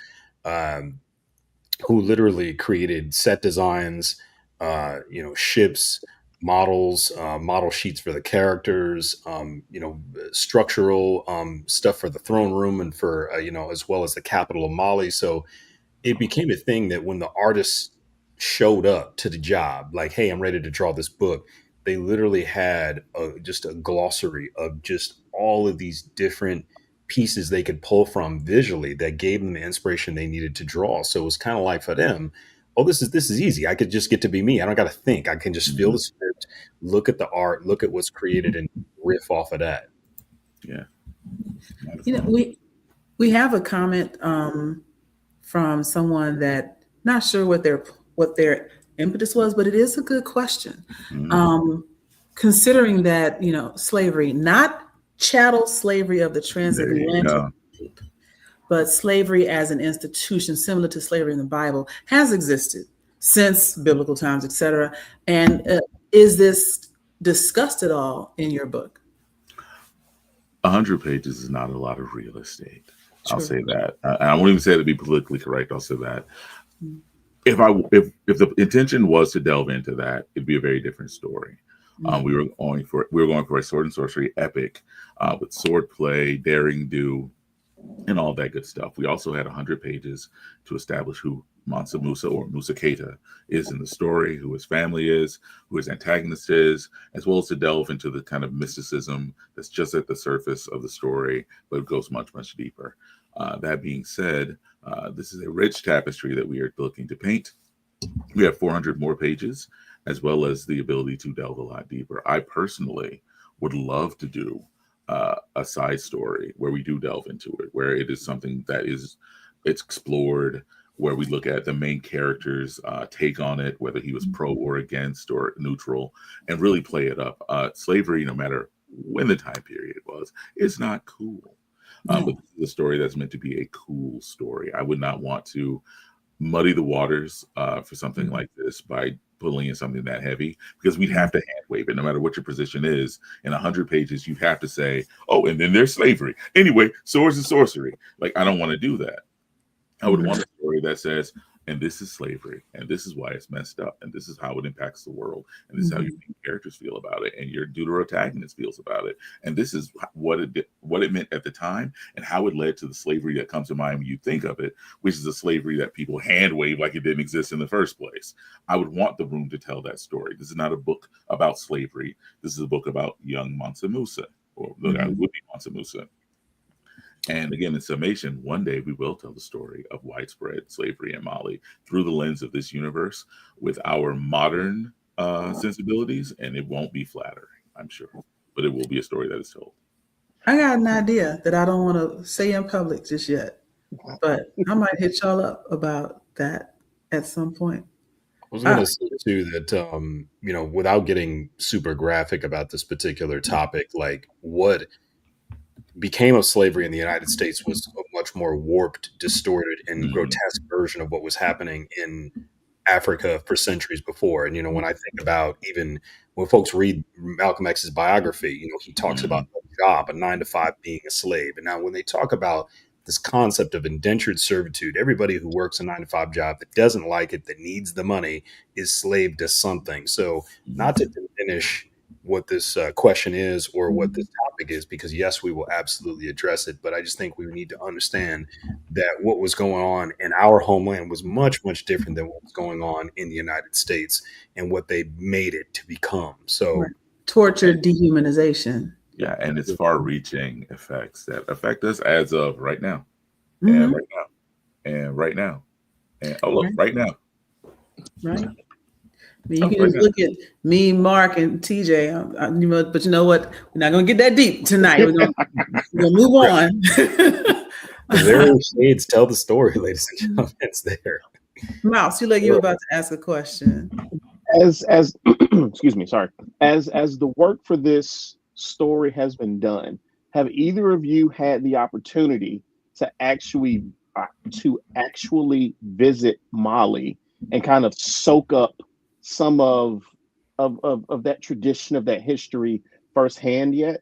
who literally created set designs, ships, models, model sheets for the characters, structural stuff for the throne room, and for, as well as the capital of Mali. So it became a thing that when the artists showed up to the job, like, hey, I'm ready to draw this book, they literally had just a glossary of just all of these different pieces they could pull from visually that gave them the inspiration they needed to draw. So it was kind of like, for them, oh, this is easy. I could just get to be me. I don't got to think. I can just feel the script, look at the art, look at what's created, and riff off of that. Yeah. We have a comment from someone that not sure what their impetus was, but it is a good question. Mm-hmm. Considering that, slavery, not chattel slavery of the transatlantic, but slavery as an institution similar to slavery in the Bible has existed since biblical times, etc. And is this discussed at all in your book? 100 pages is not a lot of real estate. True. I'll say that. I won't even say it to be politically correct. I'll say that. If the intention was to delve into that, it'd be a very different story. We were going for a sword and sorcery epic with sword play, daring do, and all that good stuff. We also had 100 pages to establish who Mansa Musa, or Musa Keita, is in the story, who his family is, who his antagonist is, as well as to delve into the kind of mysticism that's just at the surface of the story, but it goes much, much deeper. That being said, this is a rich tapestry that we are looking to paint. We have 400 more pages, as well as the ability to delve a lot deeper. I personally would love to do a side story where we do delve into it, where it is something that it's explored, where we look at the main character's take on it, whether he was pro or against or neutral, and really play it up. Slavery, no matter when the time period it was, is not cool. But this is a story that's meant to be a cool story. I would not want to muddy the waters for something like this by pulling in something that heavy, because we'd have to hand wave it no matter what your position is. In 100 pages, you have to say, oh, and then there's slavery. Anyway, swords and sorcery. Like, I don't want to do that. I would want a story that says, and this is slavery, and this is why it's messed up, and this is how it impacts the world, and this is how your characters feel about it, and your deuterotagonist feels about it, and this is what it meant at the time, and how it led to the slavery that comes to mind when you think of it, which is a slavery that people hand wave like it didn't exist in the first place. I would want the room to tell that story. This is not a book about slavery. This is a book about young Mansa Musa, or the guy who would be Mansa Musa. And again, in summation, one day we will tell the story of widespread slavery in Mali through the lens of this universe with our modern sensibilities, and it won't be flattering, I'm sure, but it will be a story that is told. I got an idea that I don't want to say in public just yet, but I might hit y'all up about that at some point. I was going to say too that, without getting super graphic about this particular topic, like what became of slavery in the United States was a much more warped, distorted, and grotesque version of what was happening in Africa for centuries before. And, when I think about even when folks read Malcolm X's biography, he talks about a job, a 9-to-5 being a slave. And now when they talk about this concept of indentured servitude, everybody who works a 9-to-5 job that doesn't like it, that needs the money, is slave to something. So not to diminish what this question is or what this topic is, because yes, we will absolutely address it. But I just think we need to understand that what was going on in our homeland was much, much different than what was going on in the United States and what they made it to become. So torture, dehumanization. Yeah, and it's far-reaching effects that affect us as of right now, and right now, and right now, and right now. Right. You can just look at me, Mark, and TJ. But you know what? We're not going to get that deep tonight. We're going to move on. There are shades. Tell the story, ladies and gentlemen. It's there. Mouse, you like you were about to ask a question. As excuse me, sorry. As the work for this story has been done, have either of you had the opportunity to actually visit Mali and kind of soak up some of that tradition, of that history firsthand yet?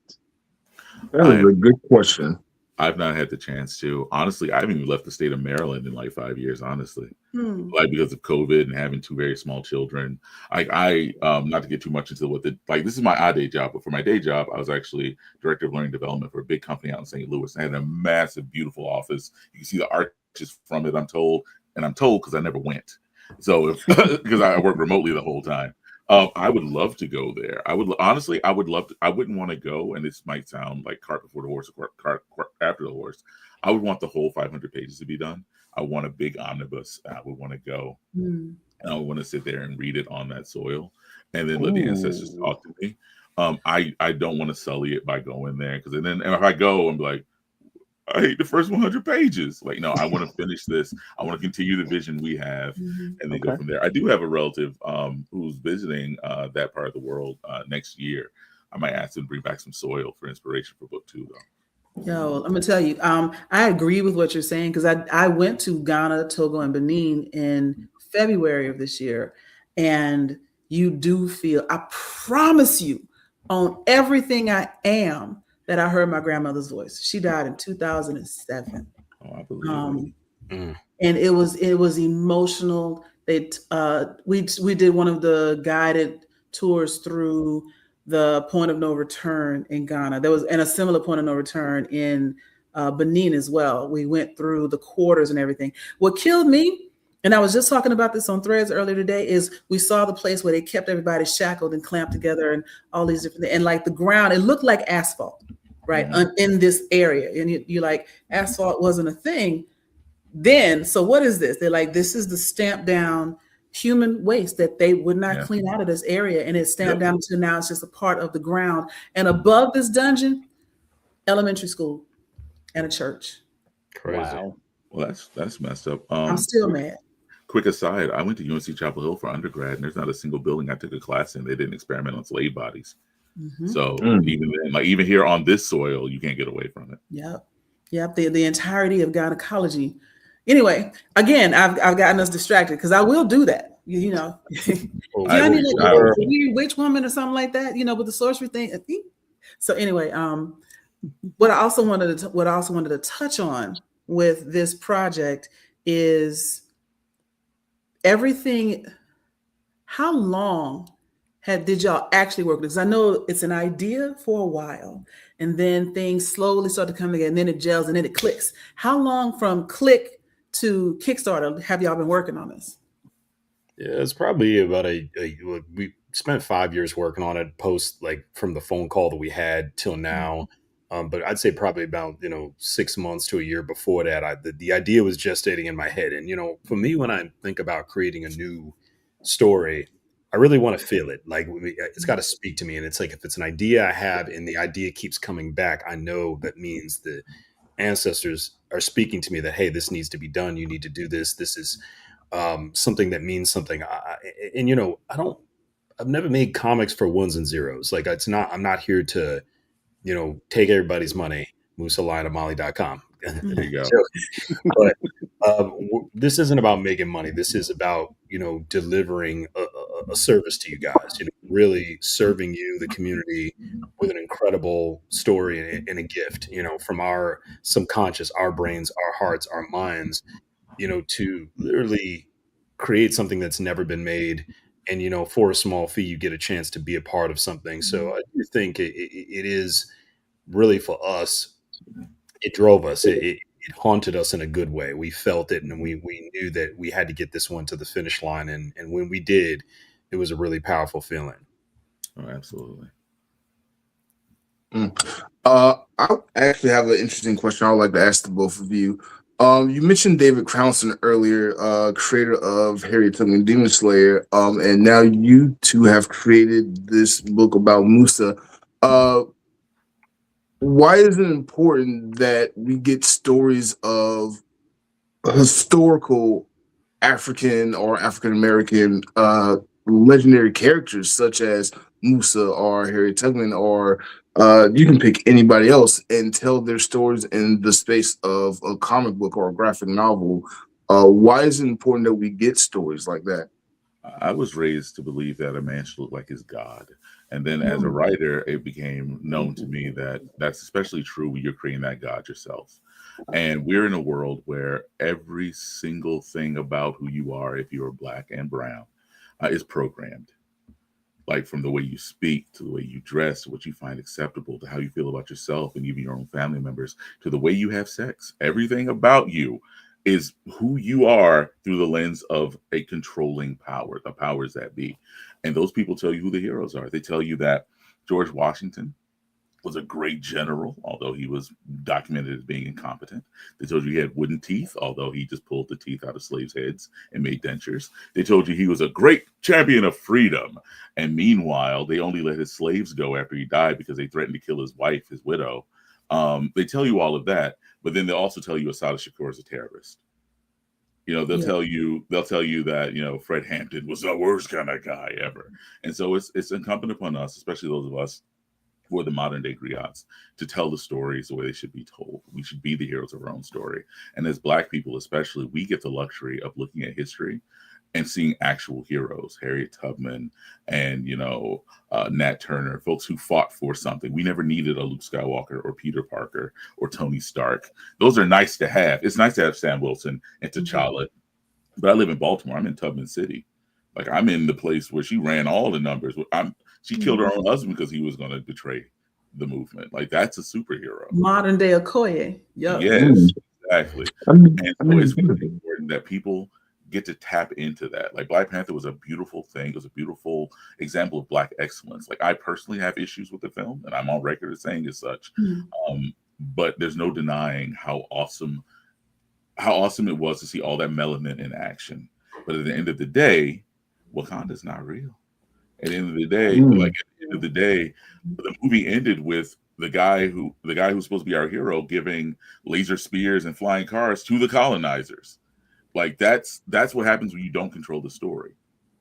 That is a good question. I've not had the chance to. Honestly, I haven't even left the state of Maryland in like 5 years, honestly. Like, because of COVID and having two very small children. I not to get too much into this is my odd day job, but for my day job, I was actually director of learning development for a big company out in St. Louis. I had a massive, beautiful office. You can see the arches from it, I'm told. And I'm told because I never went. So because I work remotely the whole time. I would love to go there. I would love to. I wouldn't want to go, and this might sound like cart before the horse or cart after the horse. I would want the whole 500 pages to be done. I want a big omnibus. I would want to go, and I would want to sit there and read it on that soil, and then let the ancestors talk to me. I don't want to sully it by going there, because then if I go, I'm like, I hate the first 100 pages. Like, no, I want to finish this. I want to continue the vision we have, and then go from there. I do have a relative who's visiting that part of the world next year. I might ask him to bring back some soil for inspiration for book 2, though. Yo, I'm gonna tell you, I agree with what you're saying, because I went to Ghana, Togo, and Benin in February of this year, and you do feel, I promise you, on everything I am, that I heard my grandmother's voice. She died in 2007. Oh, I believe it. And it was emotional. We did one of the guided tours through the point of no return in Ghana. There was, and a similar point of no return in Benin as well. We went through the quarters and everything. What killed me, and I was just talking about this on Threads earlier today, is we saw the place where they kept everybody shackled and clamped together and all these different things. And like the ground, it looked like asphalt, right? In this area. And you're like, asphalt wasn't a thing then. So what is this? They're like, this is the stamped down human waste that they would not clean out of this area. And it's stamped down to now it's just a part of the ground. And above this dungeon, elementary school and a church. Crazy. Wow. Well, that's messed up. I'm still mad. Quick aside, I went to UNC Chapel Hill for undergrad, and there's not a single building I took a class in they didn't experiment on slave bodies. So even then, like even here on this soil, you can't get away from it. Yep. The entirety of gynecology. Anyway, again, I've gotten us distracted, because I will do that. you know, Well, I need I- a weird witch woman or something like that, you know, with the sorcery thing. So anyway, what I also wanted to touch on with this project is everything. How long did y'all actually work? Because I know it's an idea for a while, and then things slowly start to come together, and then it gels, and then it clicks. How long from click to Kickstarter have y'all been working on this? Yeah, it's probably about we spent 5 years working on it post, like, from the phone call that we had till now. But I'd say probably about 6 months to a year before that. The idea was gestating in my head, and for me, when I think about creating a new story, I really want to feel it. Like, it's got to speak to me, and it's like if it's an idea I have, and the idea keeps coming back, I know that means the ancestors are speaking to me that, hey, this needs to be done. You need to do this. This is something that means something. I've never made comics for ones and zeros. Like, I'm not here to, take everybody's money, MusaLionofMali.com. There you go. But this isn't about making money. This is about, delivering a service to you guys, really serving you, the community, with an incredible story and a gift, from our subconscious, our brains, our hearts, our minds, to literally create something that's never been made. And, for a small fee, you get a chance to be a part of something. So I do think it is really, for us, it drove us. It haunted us in a good way. We felt it, and we knew that we had to get this one to the finish line. And when we did, it was a really powerful feeling. Oh, absolutely. I actually have an interesting question I'd like to ask the both of you. You mentioned David Crownson earlier, creator of Harriet Tubman Demon Slayer, and now you two have created this book about Musa. Why is it important that we get stories of historical African or African American legendary characters such as Musa or Harriet Tubman, or you can pick anybody else, and tell their stories in the space of a comic book or a graphic novel? Why is it important that we get stories like that? I was raised to believe that a man should look like his God. And then as a writer, it became known to me that that's especially true when you're creating that God yourself. And we're in a world where every single thing about who you are, if you're Black and brown, is programmed. Like, from the way you speak, to the way you dress, what you find acceptable, to how you feel about yourself and even your own family members, to the way you have sex. Everything about you is who you are through the lens of a controlling power, the powers that be. And those people tell you who the heroes are. They tell you that George Washington was a great general, although he was documented as being incompetent. They told you he had wooden teeth, although he just pulled the teeth out of slaves' heads and made dentures. They told you he was a great champion of freedom. And meanwhile, they only let his slaves go after he died because they threatened to kill his wife, his widow. They tell you all of that, but then they'll also tell you Assata Shakur is a terrorist. They'll tell you that, Fred Hampton was the worst kind of guy ever. And so it's incumbent upon us, especially those of us who are the modern day griots, to tell the stories the way they should be told. We should be the heroes of our own story. And as Black people, especially, we get the luxury of looking at history and seeing actual heroes, Harriet Tubman and, Nat Turner, folks who fought for something. We never needed a Luke Skywalker or Peter Parker or Tony Stark. Those are nice to have. It's nice to have Sam Wilson and T'Challa. But I live in Baltimore. I'm in Tubman City. Like, I'm in the place where she ran all the numbers. She killed her own husband because he was going to betray the movement. Like, that's a superhero. Modern day Okoye. Yep. Yes, exactly. And so it's really important that people get to tap into that. Like, Black Panther was a beautiful thing. It was a beautiful example of Black excellence. Like, I personally have issues with the film, and I'm on record as saying as such. But there's no denying how awesome it was to see all that melanin in action. But at the end of the day, Wakanda's not real. At the end of the day, the movie ended with the guy who's supposed to be our hero giving laser spears and flying cars to the colonizers. Like, that's what happens when you don't control the story.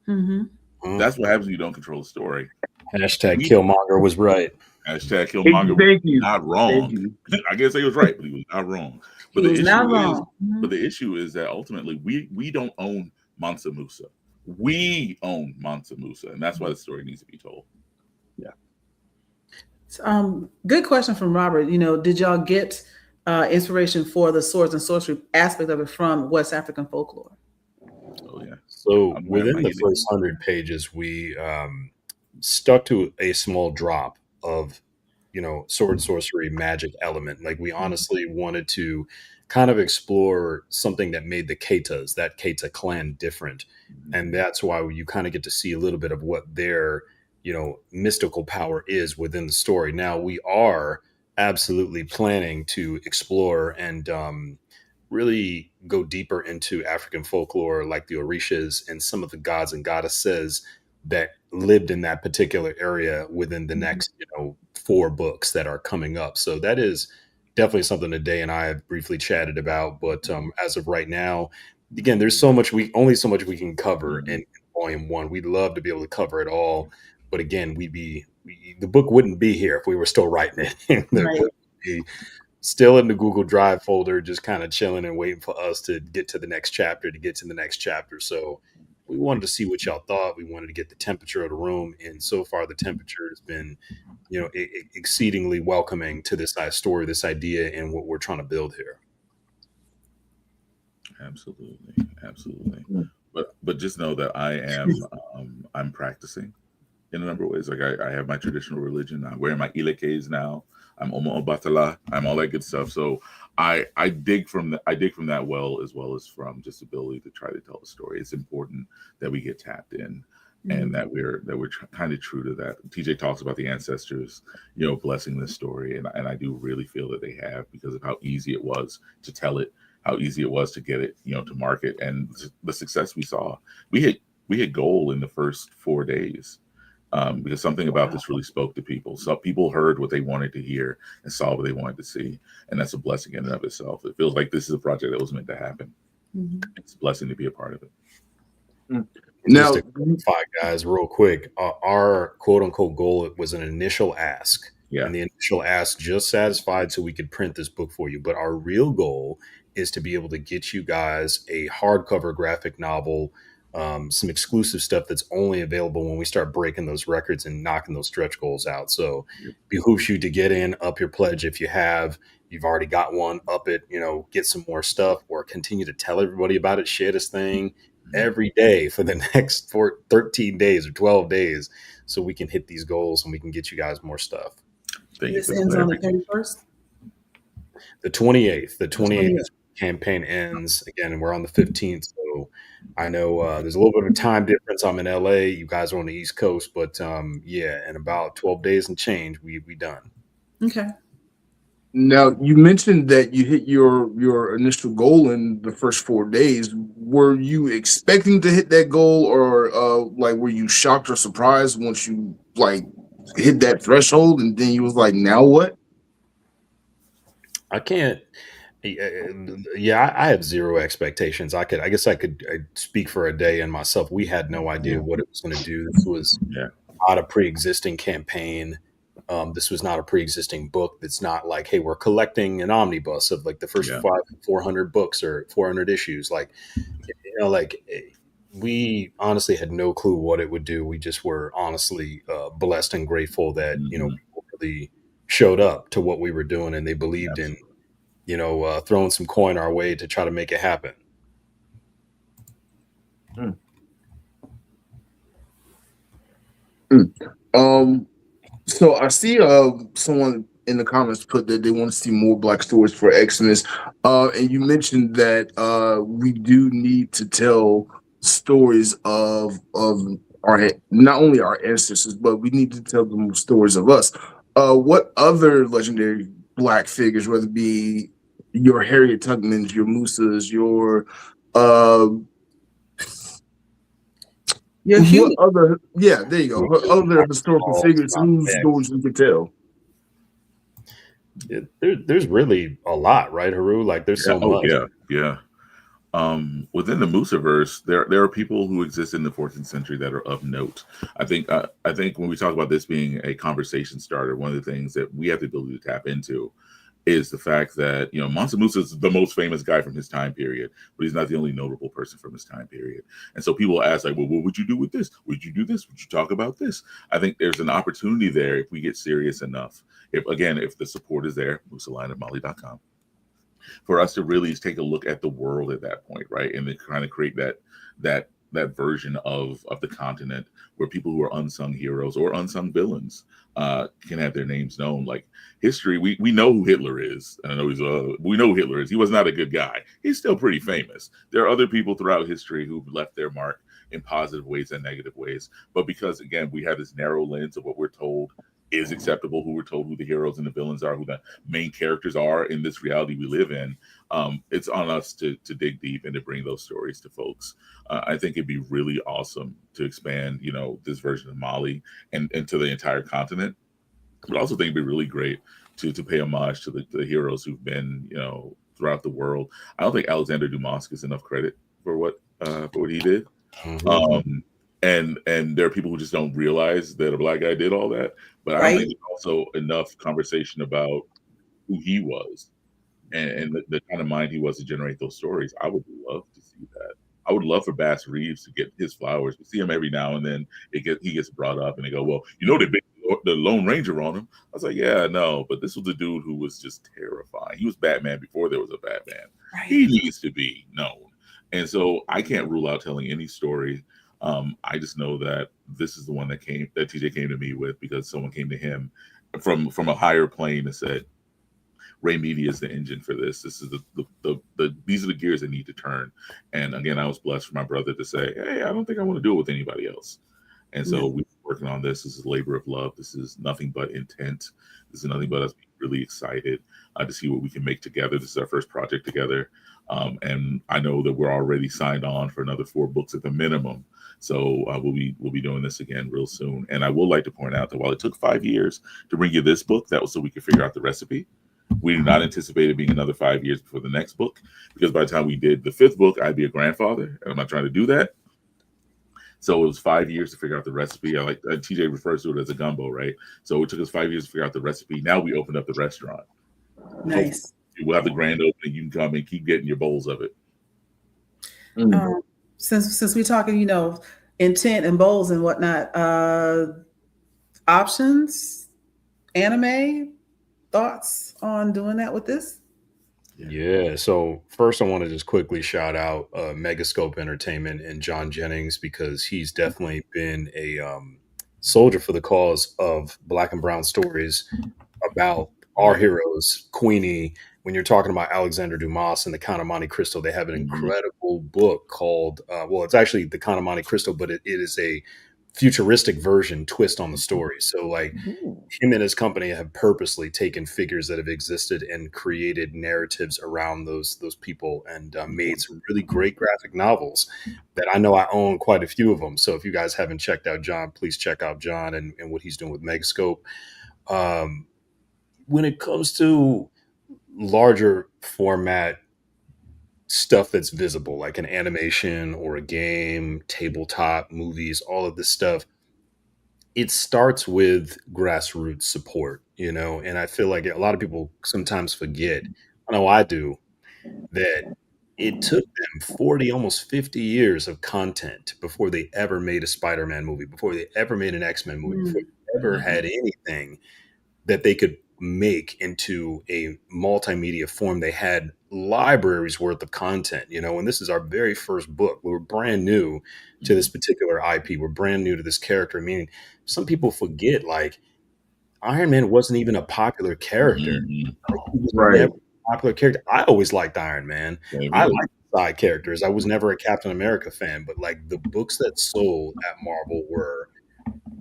That's what happens when you don't control the story. Hashtag Killmonger was right. Hashtag Killmonger was not wrong. I guess he was right, but he was not wrong. But the issue is that ultimately we don't own Mansa Musa. we own Mansa Musa, and that's why the story needs to be told. Yeah. Good question from Robert. Did y'all get inspiration for the swords and sorcery aspect of it from West African folklore? Oh yeah. So within the first 100 pages, we stuck to a small drop of, sword, sorcery, magic element. Like we honestly wanted to kind of explore something that made the Keitas, that Keita clan, different. And that's why you kind of get to see a little bit of what their, mystical power is within the story. Now we are absolutely planning to explore and really go deeper into African folklore, like the Orishas and some of the gods and goddesses that lived in that particular area within the next, 4 books that are coming up. So that is definitely something that Day and I have briefly chatted about. But as of right now, again, there's only so much we can cover in volume 1. We'd love to be able to cover it all, but again, the book wouldn't be here if we were still writing it. The book would be still in the Google Drive folder, just kind of chilling and waiting for us to get to the next chapter, So we wanted to see what y'all thought. We wanted to get the temperature of the room. And so far the temperature has been, exceedingly welcoming to this story, this idea, and what we're trying to build here. Absolutely. But just know that I am, I'm practicing in a number of ways. Like I have my traditional religion. I'm wearing my ilekes now. I'm Omo Obatala. I'm all that good stuff. So I dig from that well as from just ability to try to tell the story. It's important that we get tapped in, and that we're kind of true to that. TJ talks about the ancestors, blessing this story, and I do really feel that they have, because of how easy it was to tell it, how easy it was to get it, to market, and the success we saw. We hit goal in the first 4 days. Because something about this really spoke to people. So people heard what they wanted to hear and saw what they wanted to see. And that's a blessing in and of itself. It feels like this is a project that was meant to happen. It's a blessing to be a part of it. Now, just to clarify, guys, real quick, our quote unquote goal was an initial ask. Yeah. And the initial ask just satisfied so we could print this book for you. But our real goal is to be able to get you guys a hardcover graphic novel, some exclusive stuff that's only available when we start breaking those records and knocking those stretch goals out. So behooves you to get in, up your pledge if you've already got one, up it, get some more stuff, or continue to tell everybody about it, share this thing every day for the next 13 days or 12 days so we can hit these goals and we can get you guys more stuff. This ends on the 31st? The 28th. The 28th campaign ends again, and we're on the 15th. So I know there's a little bit of a time difference. I'm in LA. You guys are on the East Coast, but in about 12 days and change, we done. Okay. Now, you mentioned that you hit your initial goal in the first 4 days. Were you expecting to hit that goal, or were you shocked or surprised once you hit that threshold, and then you was like, now what? I can't. I have zero expectations. I guess I could speak for a day and myself. We had no idea what it was going to do. This was not a pre-existing campaign. This was not a pre-existing book. It's not like, hey, we're collecting an omnibus of like the first 400 books or 400 issues. We honestly had no clue what it would do. We just were honestly blessed and grateful that, people really showed up to what we were doing, and they believed in, throwing some coin our way to try to make it happen. So I see someone in the comments put that they want to see more Black stories for Xmas, and you mentioned that we do need to tell stories of our, not only our ancestors, but we need to tell them stories of us. What other legendary Black figures, whether it be your Harriet Tubmans, your Musas, your there you go. What other historical figures whose stories we could tell? There's really a lot, right, Heru? Like there's so much. Within the Musaverse, there are people who exist in the 14th century that are of note. I think when we talk about this being a conversation starter, one of the things that we have the ability to tap into is the fact that, you know, Mansa Musa is the most famous guy from his time period, but he's not the only notable person from his time period. And so people ask, like, well, what would you do with this? Would you do this? Would you talk about this? I think there's an opportunity there if we get serious enough. If the support is there, musalineofmali.com, for us to really take a look at the world at that point, right? And then kind of create that version of the continent where people who are unsung heroes or unsung villains can have their names known. Like history, we know who Hitler is, and I know we know who Hitler is. He was not a good guy. He's still pretty famous. There are other people throughout history who've left their mark in positive ways and negative ways, but because again we have this narrow lens of what we're told is acceptable, who we're told who the heroes and the villains are, who the main characters are in this reality we live in, it's on us to dig deep and to bring those stories to folks. I think it'd be really awesome to expand, you know, this version of Mali and to the entire continent. But I also think it'd be really great to pay homage to the heroes who've been, you know, throughout the world. I don't think Alexander Dumas gets enough credit for what he did. Mm-hmm. And there are people who just don't realize that a Black guy did all that. But I don't think there's also enough conversation about who he was and the kind of mind he was to generate those stories. I would love to see that. I would love for Bass Reeves to get his flowers. We see him every now and then. He gets brought up, and they go, "Well, you know, they based the Lone Ranger on him." I was like, "Yeah, I know, but this was the dude who was just terrifying. He was Batman before there was a Batman. Right. He needs to be known." And so I can't rule out telling any story. I just know that this is the one that TJ came to me with because someone came to him from a higher plane and said, Ray Media is the engine for this. This is these are the gears that need to turn. And again, I was blessed for my brother to say, "Hey, I don't think I want to do it with anybody else." And so we're working on this. This is a labor of love. This is nothing but intent. This is nothing but us being really excited to see what we can make together. This is our first project together. And I know that we're already signed on for another 4 books at the minimum. So we'll be doing this again real soon. And I would like to point out that while it took 5 years to bring you this book, that was so we could figure out the recipe. We do not anticipate it being another 5 years before the next book, because by the time we did the 5th book, I'd be a grandfather, and I'm not trying to do that. So it was 5 years to figure out the recipe. I like TJ refers to it as a gumbo, right? So it took us 5 years to figure out the recipe. Now we opened up the restaurant. Nice. We'll have the grand opening. You can come and keep getting your bowls of it. Since we're talking, you know, intent and bowls and whatnot, options, anime, thoughts on doing that with this? Yeah. So first, I want to just quickly shout out Megascope Entertainment and John Jennings, because he's definitely been a soldier for the cause of Black and brown stories about our heroes. Queenie, when you're talking about Alexander Dumas and the Count of Monte Cristo, they have an incredible book called, it's actually the Count of Monte Cristo, but it is a futuristic twist on the story. So like him and his company have purposely taken figures that have existed and created narratives around those people, and made some really great graphic novels that I know I own quite a few of them. So if you guys haven't checked out John, please check out John and what he's doing with Megascope. When it comes to larger format stuff that's visible, like an animation or a game, tabletop, movies, all of this stuff, it starts with grassroots support, you know? And I feel like a lot of people sometimes forget, I know I do, that it took them 40, almost 50 years of content before they ever made a Spider-Man movie, before they ever made an X-Men movie, before they ever had anything that they could make into a multimedia form. They had libraries worth of content, you know, and this is our very first book. We were brand new to this particular IP. We're brand new to this character. Meaning some people forget, like, Iron Man wasn't even a popular character. Like, he was never a popular character. I always liked Iron Man. I liked side characters. I was never a Captain America fan, but like the books that sold at Marvel were,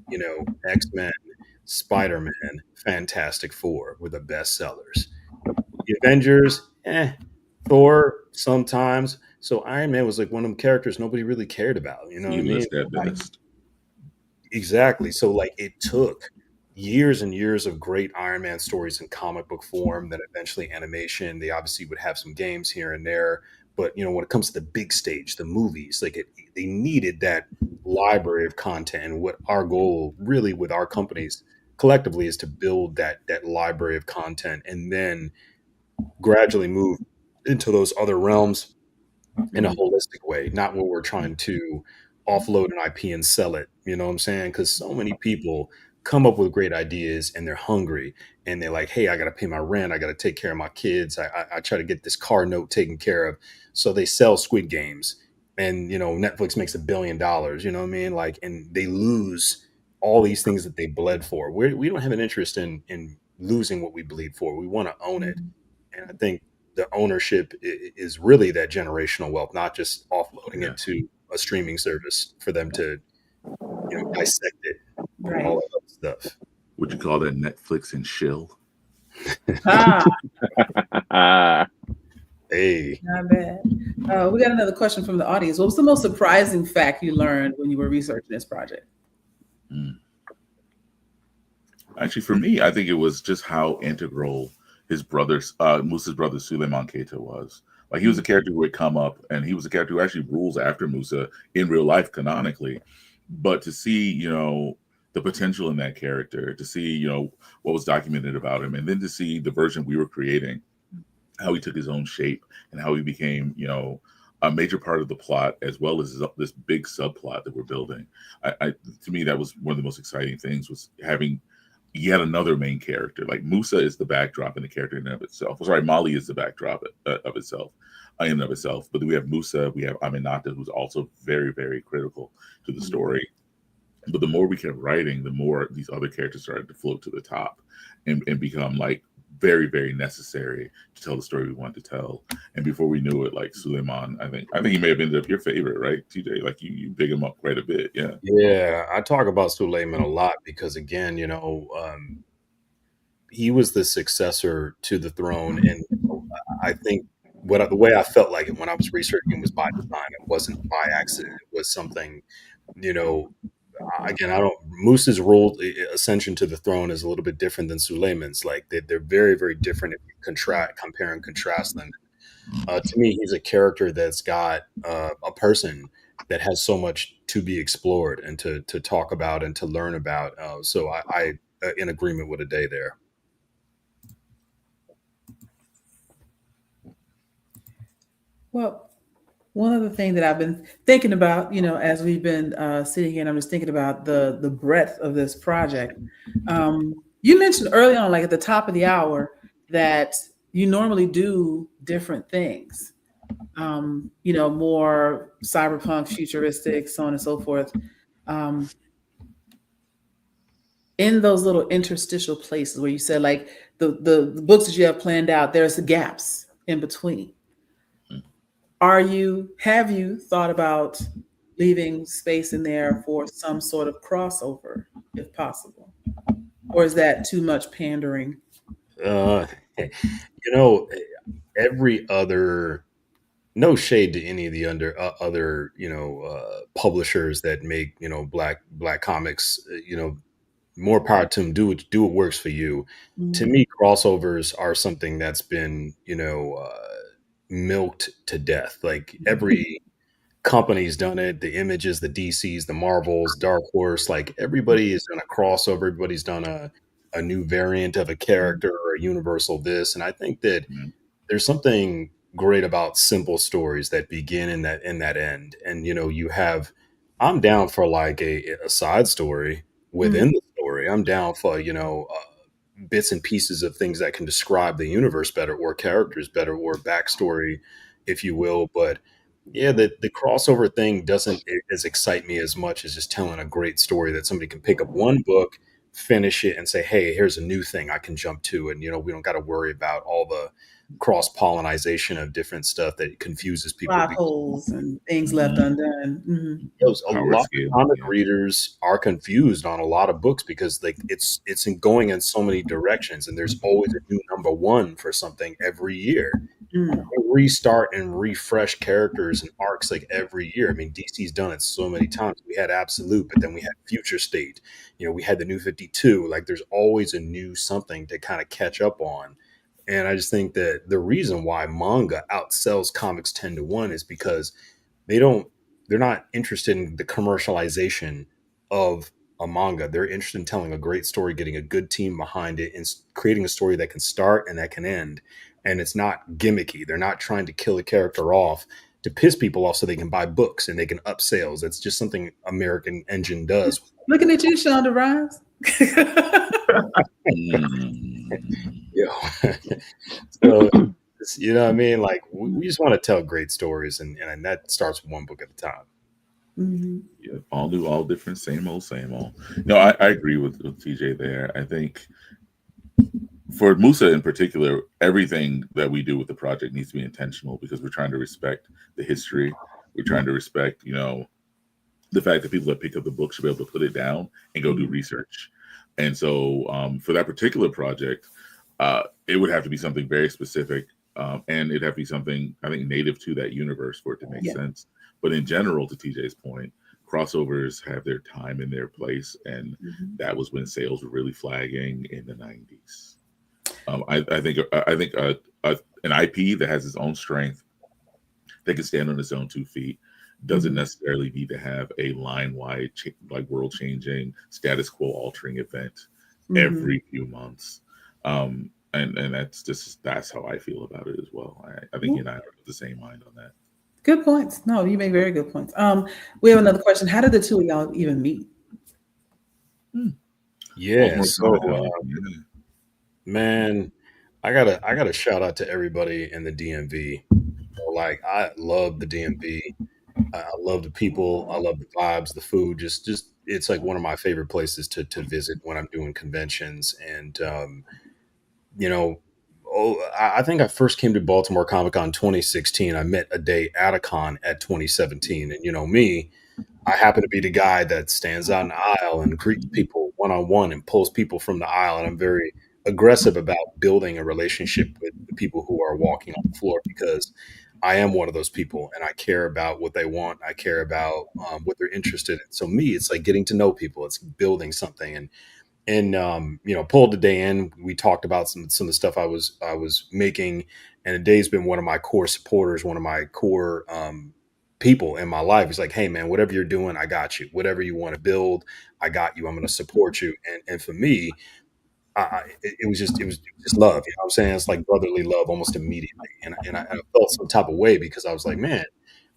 you know, X-Men, Spider-Man, Fantastic Four were the best sellers. The Avengers, Thor sometimes. So Iron Man was like one of them characters nobody really cared about. You know what I mean? Like, exactly. So like it took years and years of great Iron Man stories in comic book form, then eventually animation. They obviously would have some games here and there. But, you know, when it comes to the big stage, the movies, like they needed that library of content. And what our goal really with our companies collectively is to build that library of content and then gradually move into those other realms in a holistic way, not where we're trying to offload an IP and sell it. You know what I'm saying? Because so many people come up with great ideas and they're hungry and they're like, hey, I got to pay my rent. I got to take care of my kids. I try to get this car note taken care of. So they sell Squid Games and, Netflix makes $1 billion, you know what I mean? Like, and they lose all these things that they bled for. We don't have an interest in losing what we bleed for. We want to own it. And I think the ownership is really that generational wealth, not just offloading it to a streaming service for them to, dissect it, Right. all that other stuff. Would you call that Netflix and shill? Hey, not bad. We got another question from the audience. What was the most surprising fact you learned when you were researching this project? Actually, for me, I think it was just how integral his Musa's brother Suleiman Keita was. Like, he was a character who would come up, and he was a character who actually rules after Musa in real life canonically. But to see, the potential in that character, to see, what was documented about him, and then to see the version we were creating, how he took his own shape and how he became, a major part of the plot, as well as this big subplot that we're building. To me, that was one of the most exciting things, was having yet another main character. Like, Musa is the backdrop in the character in and of itself. Sorry, Mali is the backdrop of itself, in and of itself. But we have Musa, we have Aminata, who's also very, very critical to the story. But the more we kept writing, the more these other characters started to float to the top and become like very, very necessary to tell the story we wanted to tell. And before we knew it, like Suleiman, I think he may have ended up your favorite, right, TJ? Like, you big him up quite a bit. Yeah, I talk about Suleiman a lot because, again, he was the successor to the throne, and I think the way I felt like it when I was researching was by design. It wasn't by accident. It was something, again, Musa's rule ascension to the throne is a little bit different than Suleiman's. Like, they're very, very different if you compare and contrast them. To me, he's a character that's got a person that has so much to be explored and to talk about and to learn about. So I in agreement with Ade there. Well, one other thing that I've been thinking about, as we've been sitting here, and I'm just thinking about the breadth of this project. You mentioned early on, like at the top of the hour, that you normally do different things, more cyberpunk, futuristic, so on and so forth. In those little interstitial places where you said, like, the books that you have planned out, there's the gaps in between. Have you thought about leaving space in there for some sort of crossover, if possible? Or is that too much pandering? Every other, no shade to any of the other, publishers that make, black comics, more power to them. Do what works for you. Mm-hmm. To me, crossovers are something that's been, milked to death. Like, every company's done it. The Images, the DCs, the Marvels, Dark Horse, like, everybody has done a crossover. Everybody's done a new variant of a character or a universal this. And I think that there's something great about simple stories that begin in that end. And, I'm down for like a side story within the story. I'm down for, bits and pieces of things that can describe the universe better, or characters better, or backstory, if you will. But yeah, the crossover thing doesn't excite me as much as just telling a great story that somebody can pick up one book, finish it, and say, hey, here's a new thing I can jump to. And, we don't got to worry about all the cross-pollinization of different stuff that confuses people. Plot holes and things left undone. Mm-hmm. A lot of comic readers are confused on a lot of books because, like, it's going in so many directions, and there's always a new number one for something every year. Restart and refresh characters and arcs like every year. I mean, DC's done it so many times. We had Absolute, but then we had Future State. We had the New 52. Like, there's always a new something to kind of catch up on. And I just think that the reason why manga outsells comics 10-1 is because they're not interested in the commercialization of a manga. They're interested in telling a great story, getting a good team behind it, and creating a story that can start and that can end. and it's not gimmicky. They're not trying to kill a character off to piss people off so they can buy books and they can up sales. That's just something American Engine does. Looking at you, Shonda Rhimes. So, you know what I mean? Like, we just want to tell great stories, and that starts one book at a time. Mm-hmm. Yeah, all new, all different, same old, same old. No, I agree with TJ there. I think for Musa in particular, everything that we do with the project needs to be intentional because we're trying to respect the history. We're trying to respect, the fact that people that pick up the book should be able to put it down and go do research. And so for that particular project, it would have to be something very specific. And it'd have to be something, I think, native to that universe for it to make sense. But in general, to TJ's point, crossovers have their time and their place. And that was when sales were really flagging in the 90s. I think an IP that has its own strength, that can stand on its own 2 feet, doesn't necessarily need to have a line-wide, like world-changing, status quo-altering event every few months. And that's how I feel about it as well. I think you and I are of the same mind on that. Good points. No, you make very good points. We have another question. How did the two of y'all even meet? Yeah. So, man, I gotta shout out to everybody in the DMV. Like, I love the DMV. I love the people. I love the vibes, the food. Just it's like one of my favorite places to visit when I'm doing conventions. And I think I first came to Baltimore Comic Con 2016. I met Ade at a con at 2017, and me, I happen to be the guy that stands out in the aisle and greets people one-on-one and pulls people from the aisle. And I'm very aggressive about building a relationship with the people who are walking on the floor because I am one of those people and I care about what they want. I care about what they're interested in. So me, it's like getting to know people. It's building something. And pulled the day in. We talked about some of the stuff I was making, and Dave's been one of my core supporters, one of my core people in my life. He's like, hey man, whatever you're doing, I got you. Whatever you want to build, I got you. I'm going to support you. And for me, it was just love. You know what I'm saying? It's like brotherly love almost immediately. And I felt some type of way because I was like, man,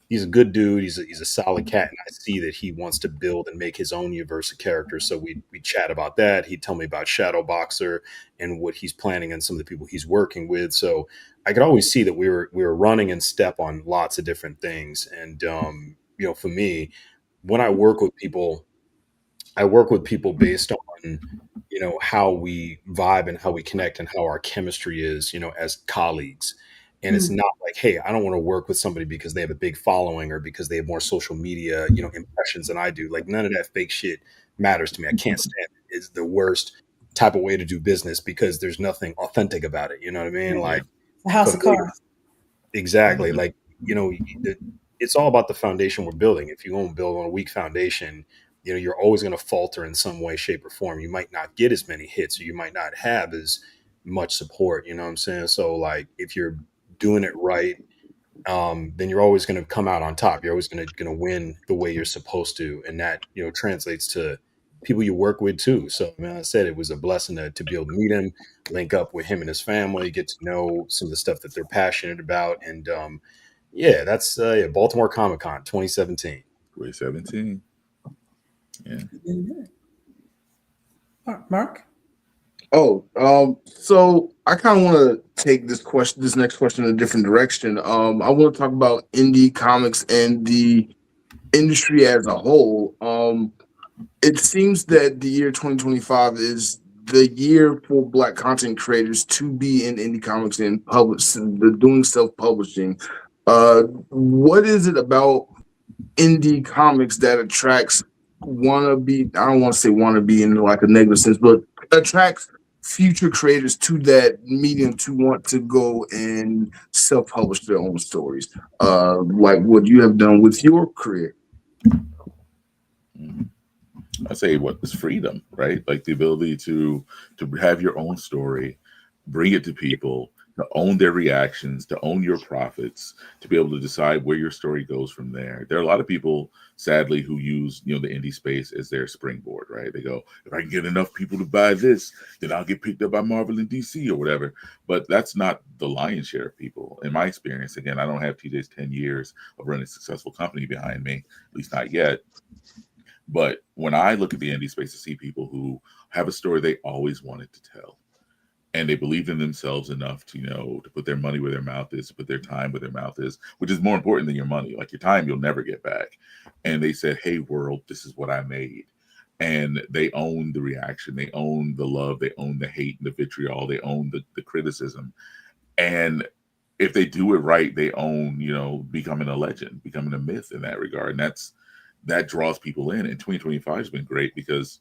he's a good dude. He's a solid cat, and I see that he wants to build and make his own universe of characters. So we chat about that. He'd tell me about Shadow Boxer and what he's planning and some of the people he's working with. So I could always see that we were running in step on lots of different things. And for me, when I work with people based on how we vibe and how we connect and how our chemistry is, as colleagues. And it's not like, hey, I don't want to work with somebody because they have a big following or because they have more social media, impressions than I do. Like, none of that fake shit matters to me. I can't stand it. It's the worst type of way to do business because there's nothing authentic about it. You know what I mean? Like, a house of cards. Exactly. Like, it's all about the foundation we're building. If you want to build on a weak foundation, you're always going to falter in some way, shape, or form. You might not get as many hits, or you might not have as much support. You know what I'm saying? So, like, if you're doing it right, then you're always going to come out on top. You're always going to win the way you're supposed to, and that translates to people you work with too. So, I said it was a blessing to be able to meet him, link up with him and his family, get to know some of the stuff that they're passionate about, and that's Baltimore Comic Con 2017. 2017. Yeah. Mark? So I kind of want to take this next question in a different direction. I want to talk about indie comics and the industry as a whole. It seems that the year 2025 is the year for Black content creators to be in indie comics and doing self-publishing. What is it about indie comics that attracts wannabe? I don't want to say wannabe in like a negative sense, but attracts future creators to that medium to want to go and self-publish their own stories, like what you have done with your career. I say what is freedom, right? Like the ability to have your own story, bring it to people, to own their reactions, to own your profits, to be able to decide where your story goes from there. There are a lot of people, sadly, who use the indie space as their springboard, right? They go, if I can get enough people to buy this, then I'll get picked up by Marvel and DC or whatever. But that's not the lion's share of people. In my experience, again, I don't have TJ's 10 years of running a successful company behind me, at least not yet. But when I look at the indie space, I see people who have a story they always wanted to tell. And they believed in themselves enough to, to put their money where their mouth is, to put their time where their mouth is, which is more important than your money. Like your time, you'll never get back. And they said, hey, world, this is what I made. And they own the reaction. They own the love. They own the hate and the vitriol. They own the criticism. And if they do it right, they own, becoming a legend, becoming a myth in that regard. And that draws people in. And 2025 has been great because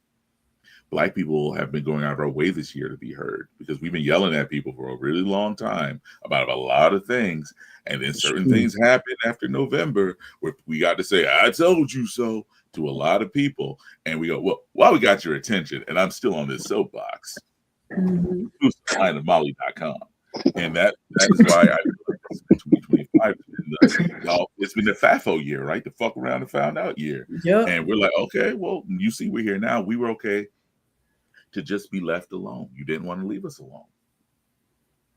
Black people have been going out of our way this year to be heard, because we've been yelling at people for a really long time about a lot of things. And then certain things happen after November where we got to say, I told you so to a lot of people. And we go, well, while we got your attention, and I'm still on this soapbox, sword-and-sorcery.com. And that is why I feel like this is 2025. It's been the FAFO year, right? The fuck around and found out year. Yep. And we're like, okay, well, you see, we're here now. We were okay to just be left alone. You didn't want to leave us alone.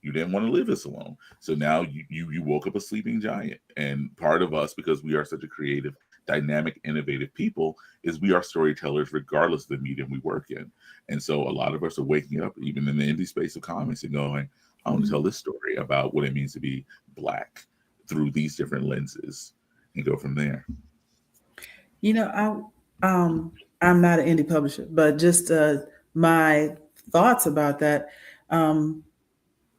You didn't want to leave us alone. So now you woke up a sleeping giant. And part of us, because we are such a creative, dynamic, innovative people, is we are storytellers regardless of the medium we work in. And so a lot of us are waking up, even in the indie space of comics, and going, I want to tell this story about what it means to be Black through these different lenses, and go from there. I'm not an indie publisher, but just my thoughts about that,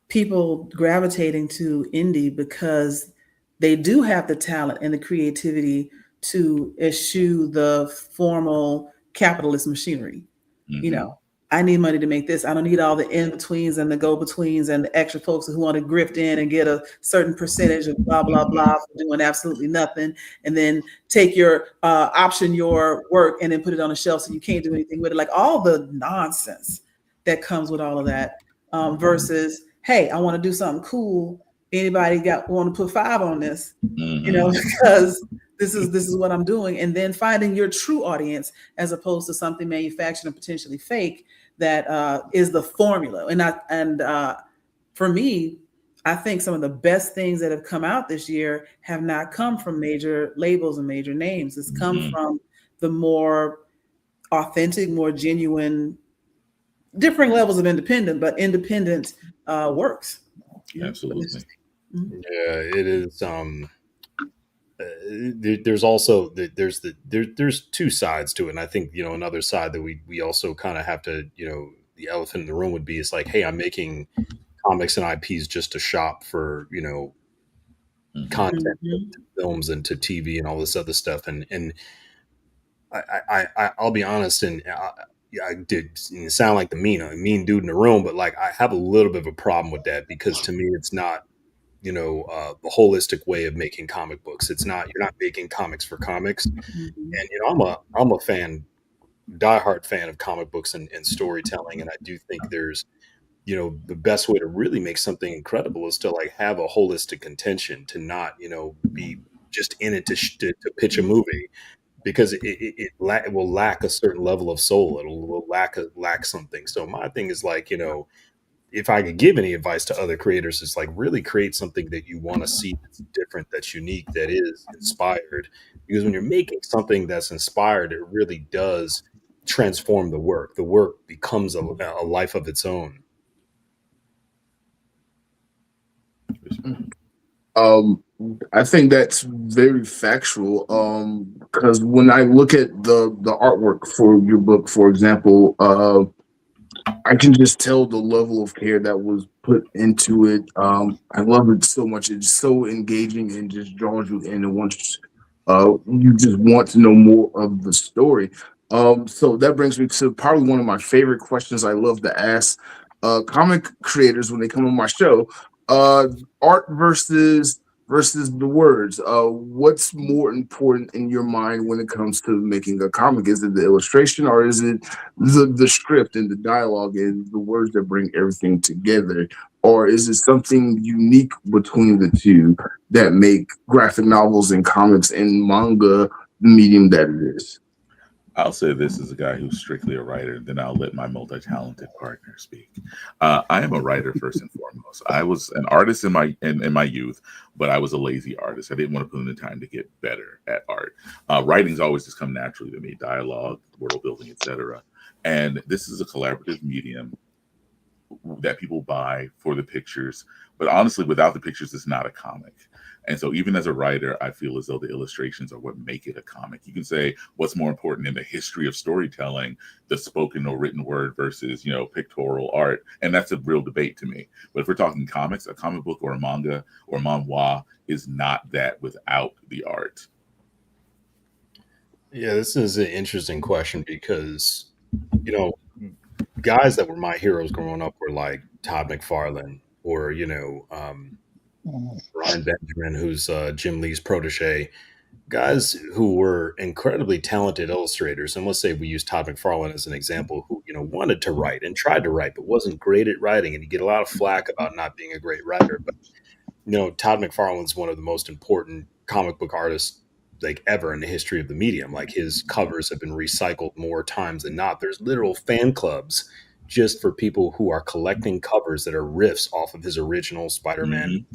people gravitating to indie because they do have the talent and the creativity to eschew the formal capitalist machinery. Mm-hmm. I need money to make this. I don't need all the in-betweens and the go-betweens and the extra folks who want to grift in and get a certain percentage of blah, blah, blah for doing absolutely nothing. And then take your option, your work, and then put it on a shelf so you can't do anything with it. Like all the nonsense that comes with all of that versus, hey, I want to do something cool. Anybody want to put 5 on this, because this is what I'm doing. And then finding your true audience as opposed to something manufactured and potentially fake that is the formula. And for me, I think some of the best things that have come out this year have not come from major labels and major names. It's come from the more authentic, more genuine, differing levels of independent, but independent works. Absolutely. Yeah, it is. There's also there's 2 sides to it, and I think another side that we also kind of have to the elephant in the room would be, it's like, hey, I'm making comics and IPs just to shop for content, to films and to TV and all this other stuff, and I'll be honest, and I did sound like the mean dude in the room, but like I have a little bit of a problem with that, because to me it's not the holistic way of making comic books. It's not, you're not making comics for comics. And I'm a fan, diehard fan of comic books and storytelling, and I do think there's the best way to really make something incredible is to like have a holistic intention, to not be just in it to pitch a movie, because it will lack a certain level of soul. It will lack something. So my thing is like, if I could give any advice to other creators, it's like really create something that you want to see that's different, that's unique, that is inspired. Because when you're making something that's inspired, it really does transform the work. The work becomes a life of its own. I think that's very factual. Because when I look at the artwork for your book, for example, I can just tell the level of care that was put into it. I love it so much. It's so engaging and just draws you in, and once you just want to know more of the story. So that brings me to probably one of my favorite questions I love to ask comic creators when they come on my show. Art versus the words. What's more important in your mind when it comes to making a comic? Is it the illustration, or is it the script and the dialogue and the words that bring everything together? or is it something unique between the two that make graphic novels and comics and manga the medium that it is? I'll say this as a guy who's strictly a writer, then I'll let my multi-talented partner speak. I am a writer first and foremost. I was an artist in my youth, but I was a lazy artist. I didn't want to put in the time to get better at art. Writing's always just come naturally to me: dialogue, world building, etc. And this is a collaborative medium that people buy for the pictures. But honestly, without the pictures, it's not a comic. And so even as a writer, I feel as though the illustrations are what make it a comic. You can say what's more important in the history of storytelling, the spoken or written word versus, pictorial art. And that's a real debate to me. But if we're talking comics, a comic book or a manga or manhwa is not that without the art. Yeah, this is an interesting question because, guys that were my heroes growing up were like Todd McFarlane or, Brian Benjamin, who's Jim Lee's protege, guys who were incredibly talented illustrators. And let's say we use Todd McFarlane as an example, who, wanted to write and tried to write, but wasn't great at writing. And you get a lot of flack about not being a great writer. But, Todd McFarlane's one of the most important comic book artists like ever in the history of the medium. Like his covers have been recycled more times than not. There's literal fan clubs just for people who are collecting covers that are riffs off of his original Spider-Man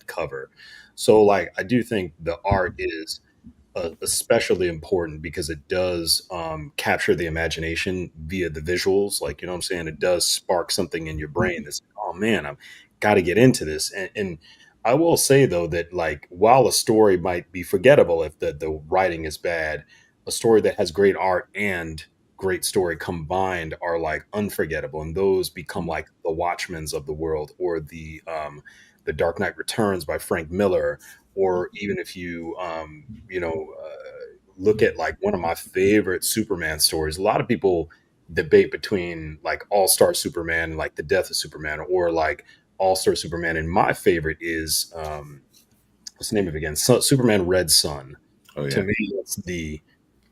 cover. So like, I do think the art is especially important because it does capture the imagination via the visuals. Like, what I'm saying? It does spark something in your brain that's, oh man, I've got to get into this. And I will say though, that like, while a story might be forgettable if the writing is bad, a story that has great art and great story combined are like unforgettable. And those become like the Watchmens of the world, or the Dark Knight Returns by Frank Miller, or even if you look at like one of my favorite Superman stories. A lot of people debate between like All-Star Superman and like the Death of Superman, or like All-Star Superman. And my favorite is what's the name of it again? Superman Red Sun. Oh yeah. To me, it's the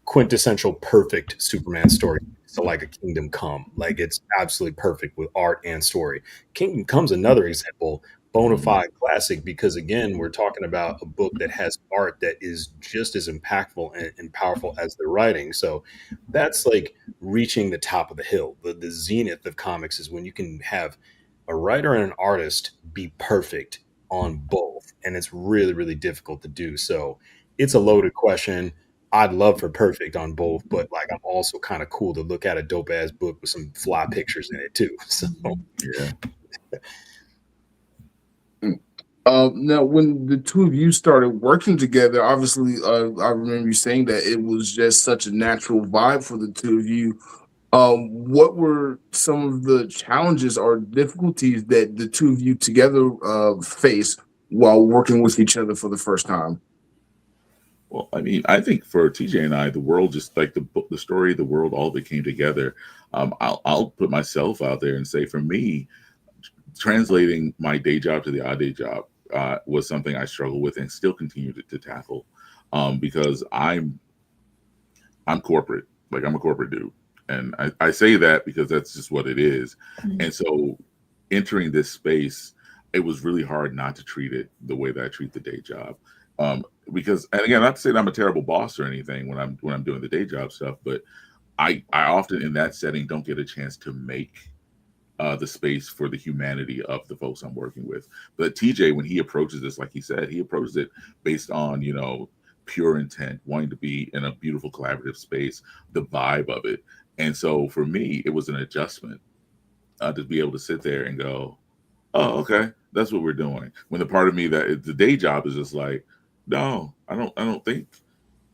quintessential perfect Superman story. So like a Kingdom Come, like it's absolutely perfect with art and story. Kingdom Come's another example, bona fide classic, because again, we're talking about a book that has art that is just as impactful and powerful as the writing. So that's like reaching the top of the hill. The zenith of comics is when you can have a writer and an artist be perfect on both. And it's really, really difficult to do. So it's a loaded question. I'd love for perfect on both, but like I'm also kind of cool to look at a dope ass book with some fly pictures in it too. So yeah. Now, when the two of you started working together, obviously, I remember you saying that it was just such a natural vibe for the two of you. What were some of the challenges or difficulties that the two of you together faced while working with each other for the first time? Well, I mean, I think for TJ and I, the world, just like the book, the story, the world, all of it came together. I'll put myself out there and say, for me, translating my day job to the odd day job was something I struggled with and still continue to tackle, because I'm corporate. Like I'm a corporate dude, and I say that because that's just what it is. And so, entering this space, it was really hard not to treat it the way that I treat the day job. Because, and again, not to say that I'm a terrible boss or anything when I'm doing the day job stuff, but I often in that setting don't get a chance to make the space for the humanity of the folks I'm working with. But TJ, when he approaches this, like he said, he approaches it based on, pure intent, wanting to be in a beautiful collaborative space, the vibe of it. And so for me, it was an adjustment to be able to sit there and go, oh, okay, that's what we're doing. When the part of me that the day job is just like, no, I don't think,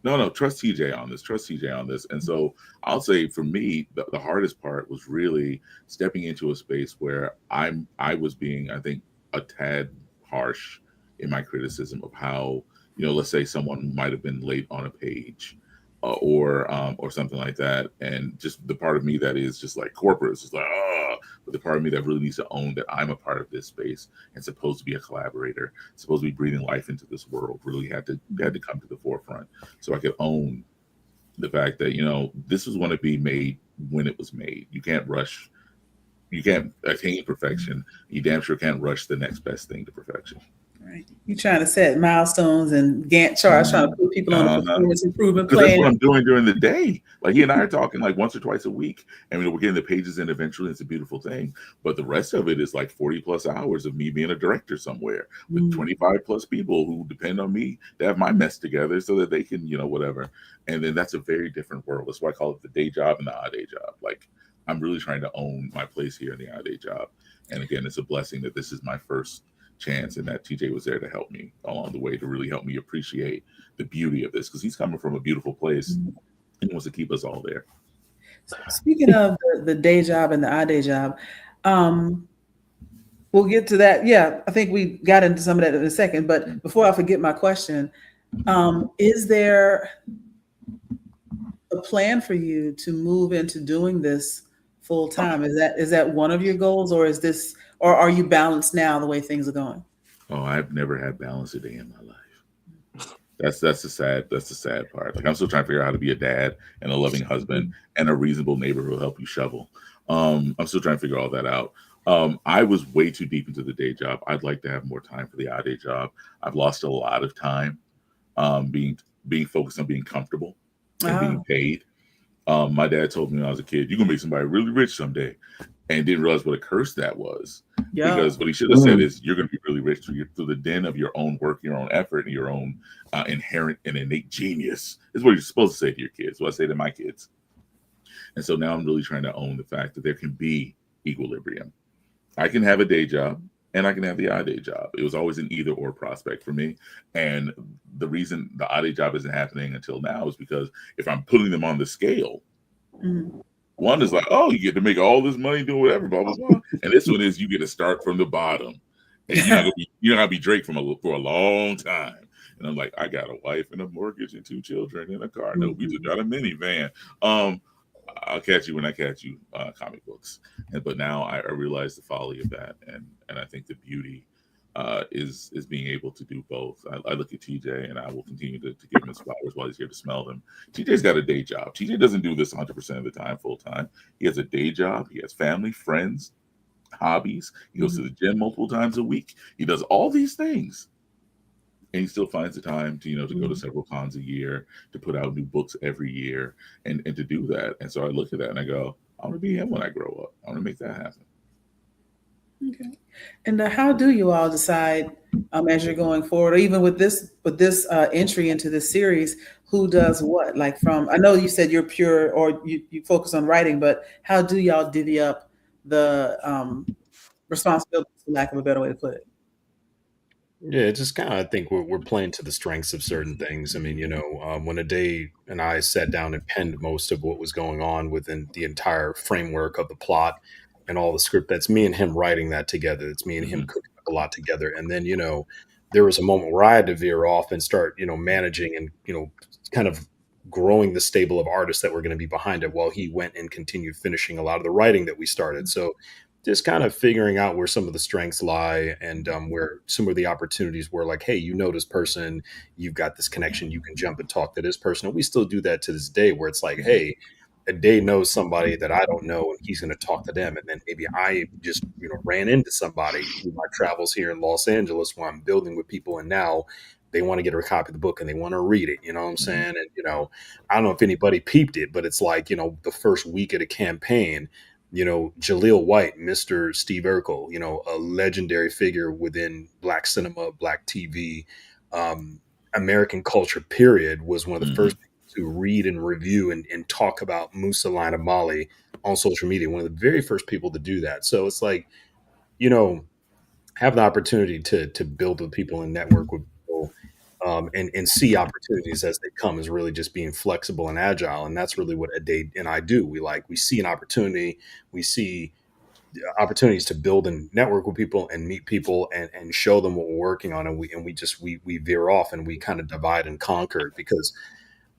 no, trust TJ on this, trust TJ on this. And so I'll say for me, the hardest part was really stepping into a space where I was being, I think, a tad harsh in my criticism of how, let's say someone might have been late on a page, or something like that. And just the part of me that is just like corporate is just like, but the part of me that really needs to own that I'm a part of this space and supposed to be a collaborator, supposed to be breathing life into this world, really had to come to the forefront so I could own the fact that, this was going to be made when it was made. You can't rush You can't attain perfection. You damn sure can't rush the next best thing to perfection. Right. You're trying to set milestones and Gantt charts, trying to put people on a performance improvement Because that's plan. what I'm doing during the day. Like he and I are talking like once or twice a week, and we're getting the pages in eventually. It's a beautiful thing. But the rest of it is like 40 plus hours of me being a director somewhere with 25 plus people who depend on me to have my mess together so that they can, whatever. And then that's a very different world. That's why I call it the day job and the odd day job. Like I'm really trying to own my place here in the odd day job. And again, it's a blessing that this is my first chance and that TJ was there to help me along the way, to really help me appreciate the beauty of this, because he's coming from a beautiful place and he wants to keep us all there. Speaking of the day job and the odd day job, we'll get to that. Yeah, I think we got into some of that in a second, but before I forget my question, is there a plan for you to move into doing this full time? Is that one of your goals, or are you balanced now the way things are going? Oh, I've never had balance a day in my life. That's the sad part. Like I'm still trying to figure out how to be a dad and a loving husband and a reasonable neighbor who will help you shovel. I'm still trying to figure all that out. I was way too deep into the day job. I'd like to have more time for the odd day job. I've lost a lot of time being focused on being comfortable and being paid. My dad told me when I was a kid, "You're gonna make somebody really rich someday," and didn't realize what a curse that was. Yeah. Because what he should have said is, "You're gonna be really rich through the den of your own work, your own effort, and your own inherent and innate genius." Is what you're supposed to say to your kids. What I say to my kids. And so now I'm really trying to own the fact that there can be equilibrium. I can have a day job and I can have the odd day job. It was always an either or prospect for me. And the reason the odd day job isn't happening until now is because if I'm putting them on the scale, one is like, oh, you get to make all this money doing whatever, blah, blah, blah. And this one is you get to start from the bottom. And you're not gonna be Drake for a long time. And I'm like, I got a wife and a mortgage and 2 children and a car. No, we just got a minivan. I'll catch you when I catch you, comic books. But now I realize the folly of that, and I think the beauty is being able to do both. I look at TJ, and I will continue to give him his flowers while he's here to smell them. TJ's got a day job. TJ doesn't do this 100% of the time, full time. He has a day job. He has family, friends, hobbies. He goes to the gym multiple times a week. He does all these things. And he still finds the time to go to several cons a year, to put out new books every year, and to do that. And so I look at that and I go, I want to be him when I grow up. I want to make that happen. Okay. And how do you all decide as you're going forward, or even with this entry into this series, who does what? Like I know you said you're pure, or you focus on writing, but how do y'all divvy up the responsibilities, for lack of a better way to put it? Yeah, it's just kind of, I think we're playing to the strengths of certain things. I mean, when Ade and I sat down and penned most of what was going on within the entire framework of the plot and all the script, that's me and him writing that together. It's me and him cooking up a lot together. And then, there was a moment where I had to veer off and start, managing and, kind of growing the stable of artists that were going to be behind it while he went and continued finishing a lot of the writing that we started. So just kind of figuring out where some of the strengths lie and where some of the opportunities were, like, hey, this person, you've got this connection, you can jump and talk to this person. And we still do that to this day, where it's like, hey, Ade knows somebody that I don't know, and he's going to talk to them. And then maybe I just, ran into somebody through my travels here in Los Angeles where I'm building with people. And now they want to get a copy of the book and they want to read it. You know what I'm saying? And, I don't know if anybody peeped it, but it's like, the first week of the campaign, Jaleel White, Mr. Steve Urkel, a legendary figure within Black cinema, Black TV, American culture, period, was one of the first people to read and review and talk about Musa Line of Mali on social media. One of the very first people to do that. So it's like, have the opportunity to build with people and network with people and see opportunities as they come is really just being flexible and agile. And that's really what Ade and I do. We see an opportunity, we see opportunities to build and network with people and meet people and show them what we're working on. And we veer off and we kind of divide and conquer, because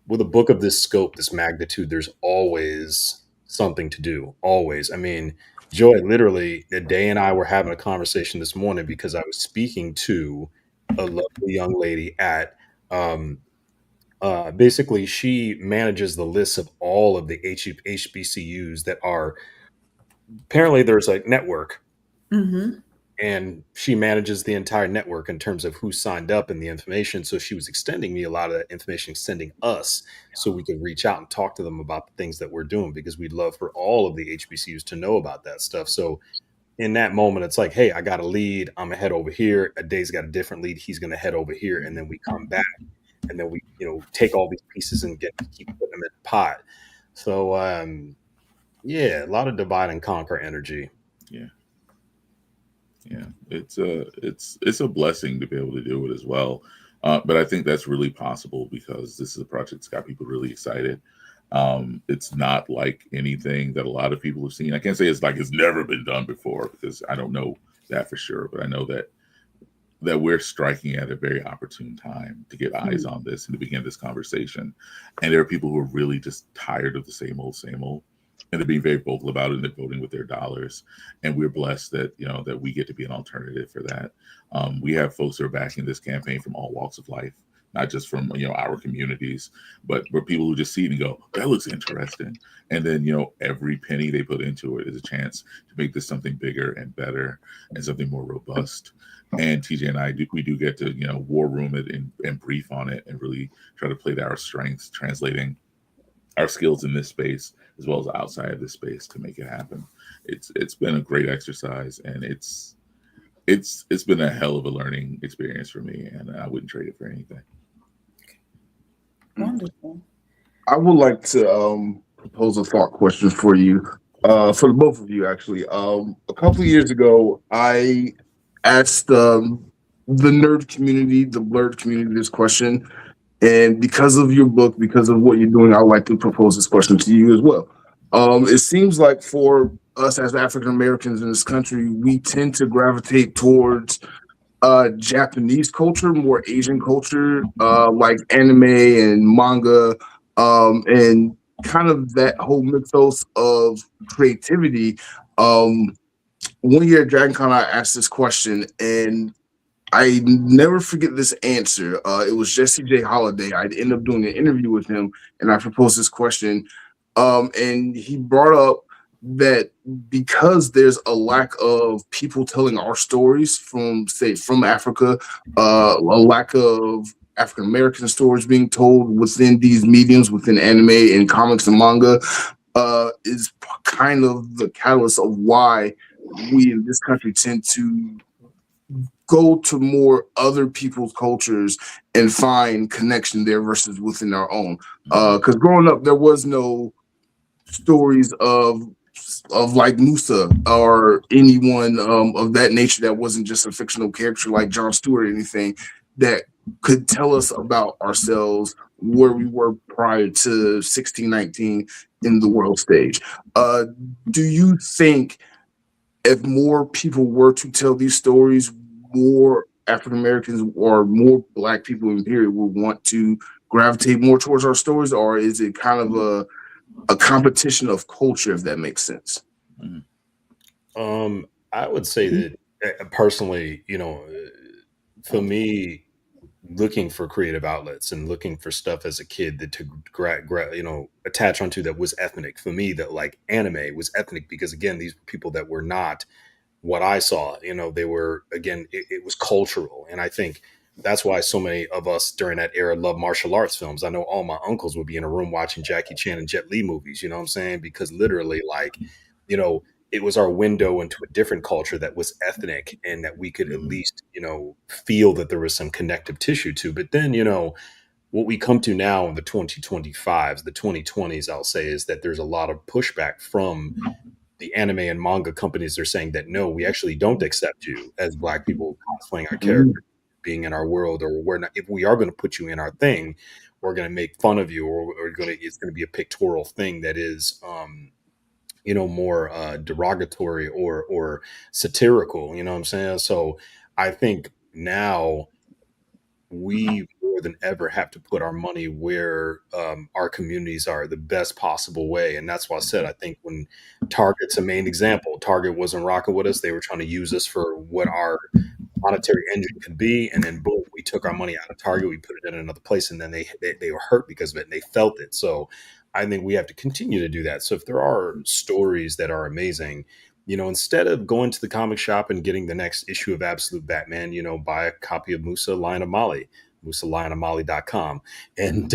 with a book of this scope, this magnitude, there's always something to do. Always. I mean, Joy, literally, Ade and I were having a conversation this morning because I was speaking to a lovely young lady at basically she manages the list of all of the HBCUs that are apparently there's a network, Mm-hmm. and she manages the entire network in terms of who signed up and the information. So she was extending me a lot of that information, extending us so we could reach out and talk to them about the things that we're doing, because we'd love for all of the HBCUs to know about that stuff. So in that moment, it's like, hey, I got a lead. I'm gonna head over here. Adade's got a different lead. He's gonna head over here, and then we come back, and then we, take all these pieces and keep putting them in the pot. So, yeah, a lot of divide and conquer energy. Yeah. Yeah, it's a blessing to be able to do it as well. But I think that's really possible because this is a project that's got people really excited. It's not like anything that a lot of people have seen. I can't say it's like it's never been done before because I don't know that for sure, but I know that we're striking at a very opportune time to get eyes on this and to begin this conversation. And there are people who are really just tired of the same old, and they're being very vocal about it and they're voting with their dollars. And we're blessed that, that we get to be an alternative for that. We have folks who are backing this campaign from all walks of life, not just from, our communities, but for people who just see it and go, that looks interesting. And then, every penny they put into it is a chance to make this something bigger and better and something more robust. And TJ and I we do get to, war room it and brief on it and really try to play to our strengths, translating our skills in this space as well as outside of this space to make it happen. It's been a great exercise, and it's been a hell of a learning experience for me, and I wouldn't trade it for anything. Wonderful. I would like to propose a thought question for you, for the both of you actually. A couple of years ago, I asked the nerd community, the Blerd community, this question. And because of your book, because of what you're doing, I'd like to propose this question to you as well. It seems like for us as African Americans in this country, we tend to gravitate towards Japanese culture, more Asian culture, like anime and manga, and kind of that whole mythos of creativity. One year at DragonCon, I asked this question, and I never forget this answer. It was Jesse J. Holiday. I'd end up doing an interview with him, and I proposed this question. And he brought up that because there's a lack of people telling our stories from, say, from Africa, a lack of African American stories being told within these mediums, within anime and comics and manga, is kind of the catalyst of why we in this country tend to go to more other people's cultures and find connection there versus within our own. Because growing up, there was no stories of like Musa or anyone of that nature that wasn't just a fictional character like Jon Stewart or anything that could tell us about ourselves, where we were prior to 1619 in the world stage. Do you think if more people were to tell these stories, more African Americans or more Black people in period would want to gravitate more towards our stories, or is it kind of a competition of culture, if that makes sense? I would say that personally, for me, looking for creative outlets and looking for stuff as a kid that to attach onto that was ethnic. For me, that like anime was ethnic because again, these were people that were not what I saw. They were, again, it was cultural, and I think that's why so many of us during that era love martial arts films. I know all my uncles would be in a room watching Jackie Chan and Jet Li movies. You know what I'm saying? Because literally, like, it was our window into a different culture that was ethnic and that we could at least, feel that there was some connective tissue to. But then, what we come to now in the 2025s, the 2020s, I'll say, is that there's a lot of pushback from the anime and manga companies. They're saying that, no, we actually don't accept you as Black people cosplaying our character, being in our world, or we're not, if we are going to put you in our thing, we're going to make fun of you, or it's going to be a pictorial thing that is, more derogatory or satirical, you know what I'm saying? So I think now we more than ever have to put our money where our communities are the best possible way. And that's why I said, I think when Target's a main example, Target wasn't rocking with us. They were trying to use us for what our monetary engine could be. And then boom, we took our money out of Target, we put it in another place, and then they were hurt because of it and they felt it. So I think we have to continue to do that. So if there are stories that are amazing, instead of going to the comic shop and getting the next issue of Absolute Batman, buy a copy of Musa Lion of Mali, musalionofmali.com, and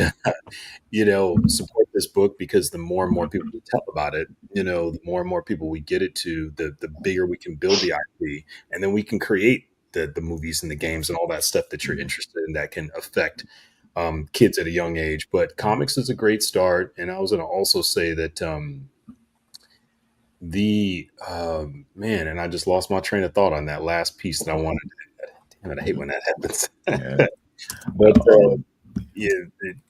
support this book, because the more and more people we tell about it, the more and more people we get it to, the bigger we can build the IP, and then we can create the movies and the games and all that stuff that you're interested in that can affect kids at a young age. But comics is a great start. And I was going to also say that man, and I just lost my train of thought on that last piece that I wanted. Damn it, I hate when that happens. Yeah. But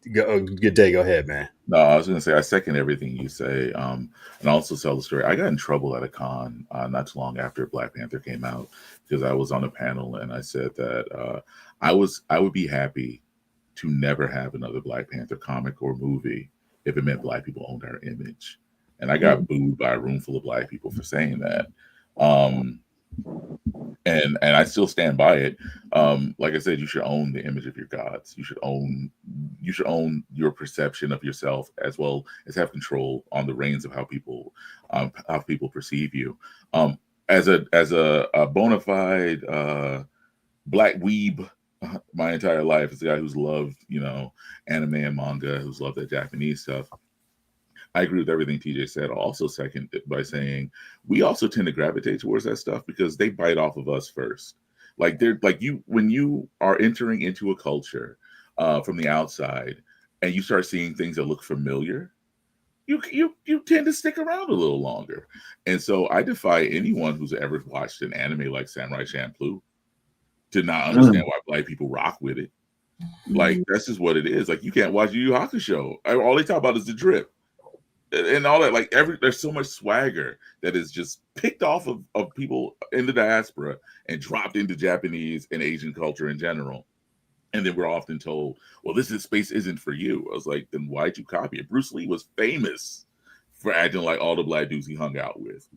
good day. Go ahead, man. No, I was going to say I second everything you say, and also tell the story. I got in trouble at a con not too long after Black Panther came out, because I was on a panel and I said that I would be happy to never have another Black Panther comic or movie if it meant Black people owned our image. And I got booed by a room full of Black people for saying that. And I still stand by it. Like I said, you should own the image of your gods. You should own your perception of yourself, as well as have control on the reins of how people perceive you. As a bona fide Black weeb my entire life, as a guy who's loved anime and manga, who's loved that Japanese stuff, I agree with everything TJ said. I'll also second it by saying we also tend to gravitate towards that stuff because they bite off of us first. Like when you are entering into a culture from the outside and you start seeing things that look familiar, you tend to stick around a little longer. And so I defy anyone who's ever watched an anime like Samurai Champloo to not understand why Black people rock with it. Like, that's just what it is. Like, you can't watch Yu Yu Hakusho. All they talk about is the drip and all that. Like, there's so much swagger that is just picked off of people in the diaspora and dropped into Japanese and Asian culture in general. And then we're often told, well, this space isn't for you. I was like, then why'd you copy it? Bruce Lee was famous for acting like all the Black dudes he hung out with.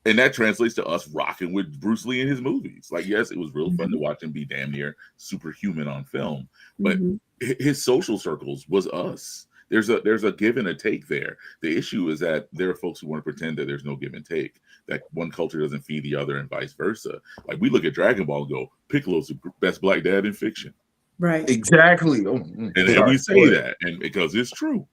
And that translates to us rocking with Bruce Lee in his movies. Like, yes, it was real fun to watch him be damn near superhuman on film, but his social circles was us. There's a give and a take there. The issue is that there are folks who want to pretend that there's no give and take, that one culture doesn't feed the other and vice versa. Like, we look at Dragon Ball and go, Piccolo's the best Black dad in fiction. Right. Exactly. And we say that, and because it's true.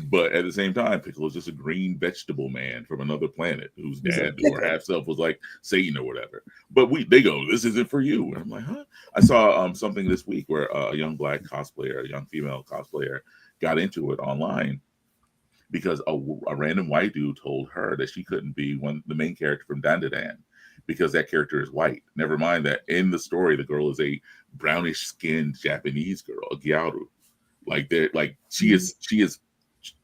But at the same time, Piccolo's just a green vegetable man from another planet whose dad or half self was like Satan or whatever. But they go, this isn't for you. And I'm like, huh? I saw something this week where a young Black cosplayer, a young female cosplayer, got into it online because a random white dude told her that she couldn't be the main character from Dandadan because that character is white. Never mind that in the story, the girl is a brownish skinned Japanese girl, a gyaru. She is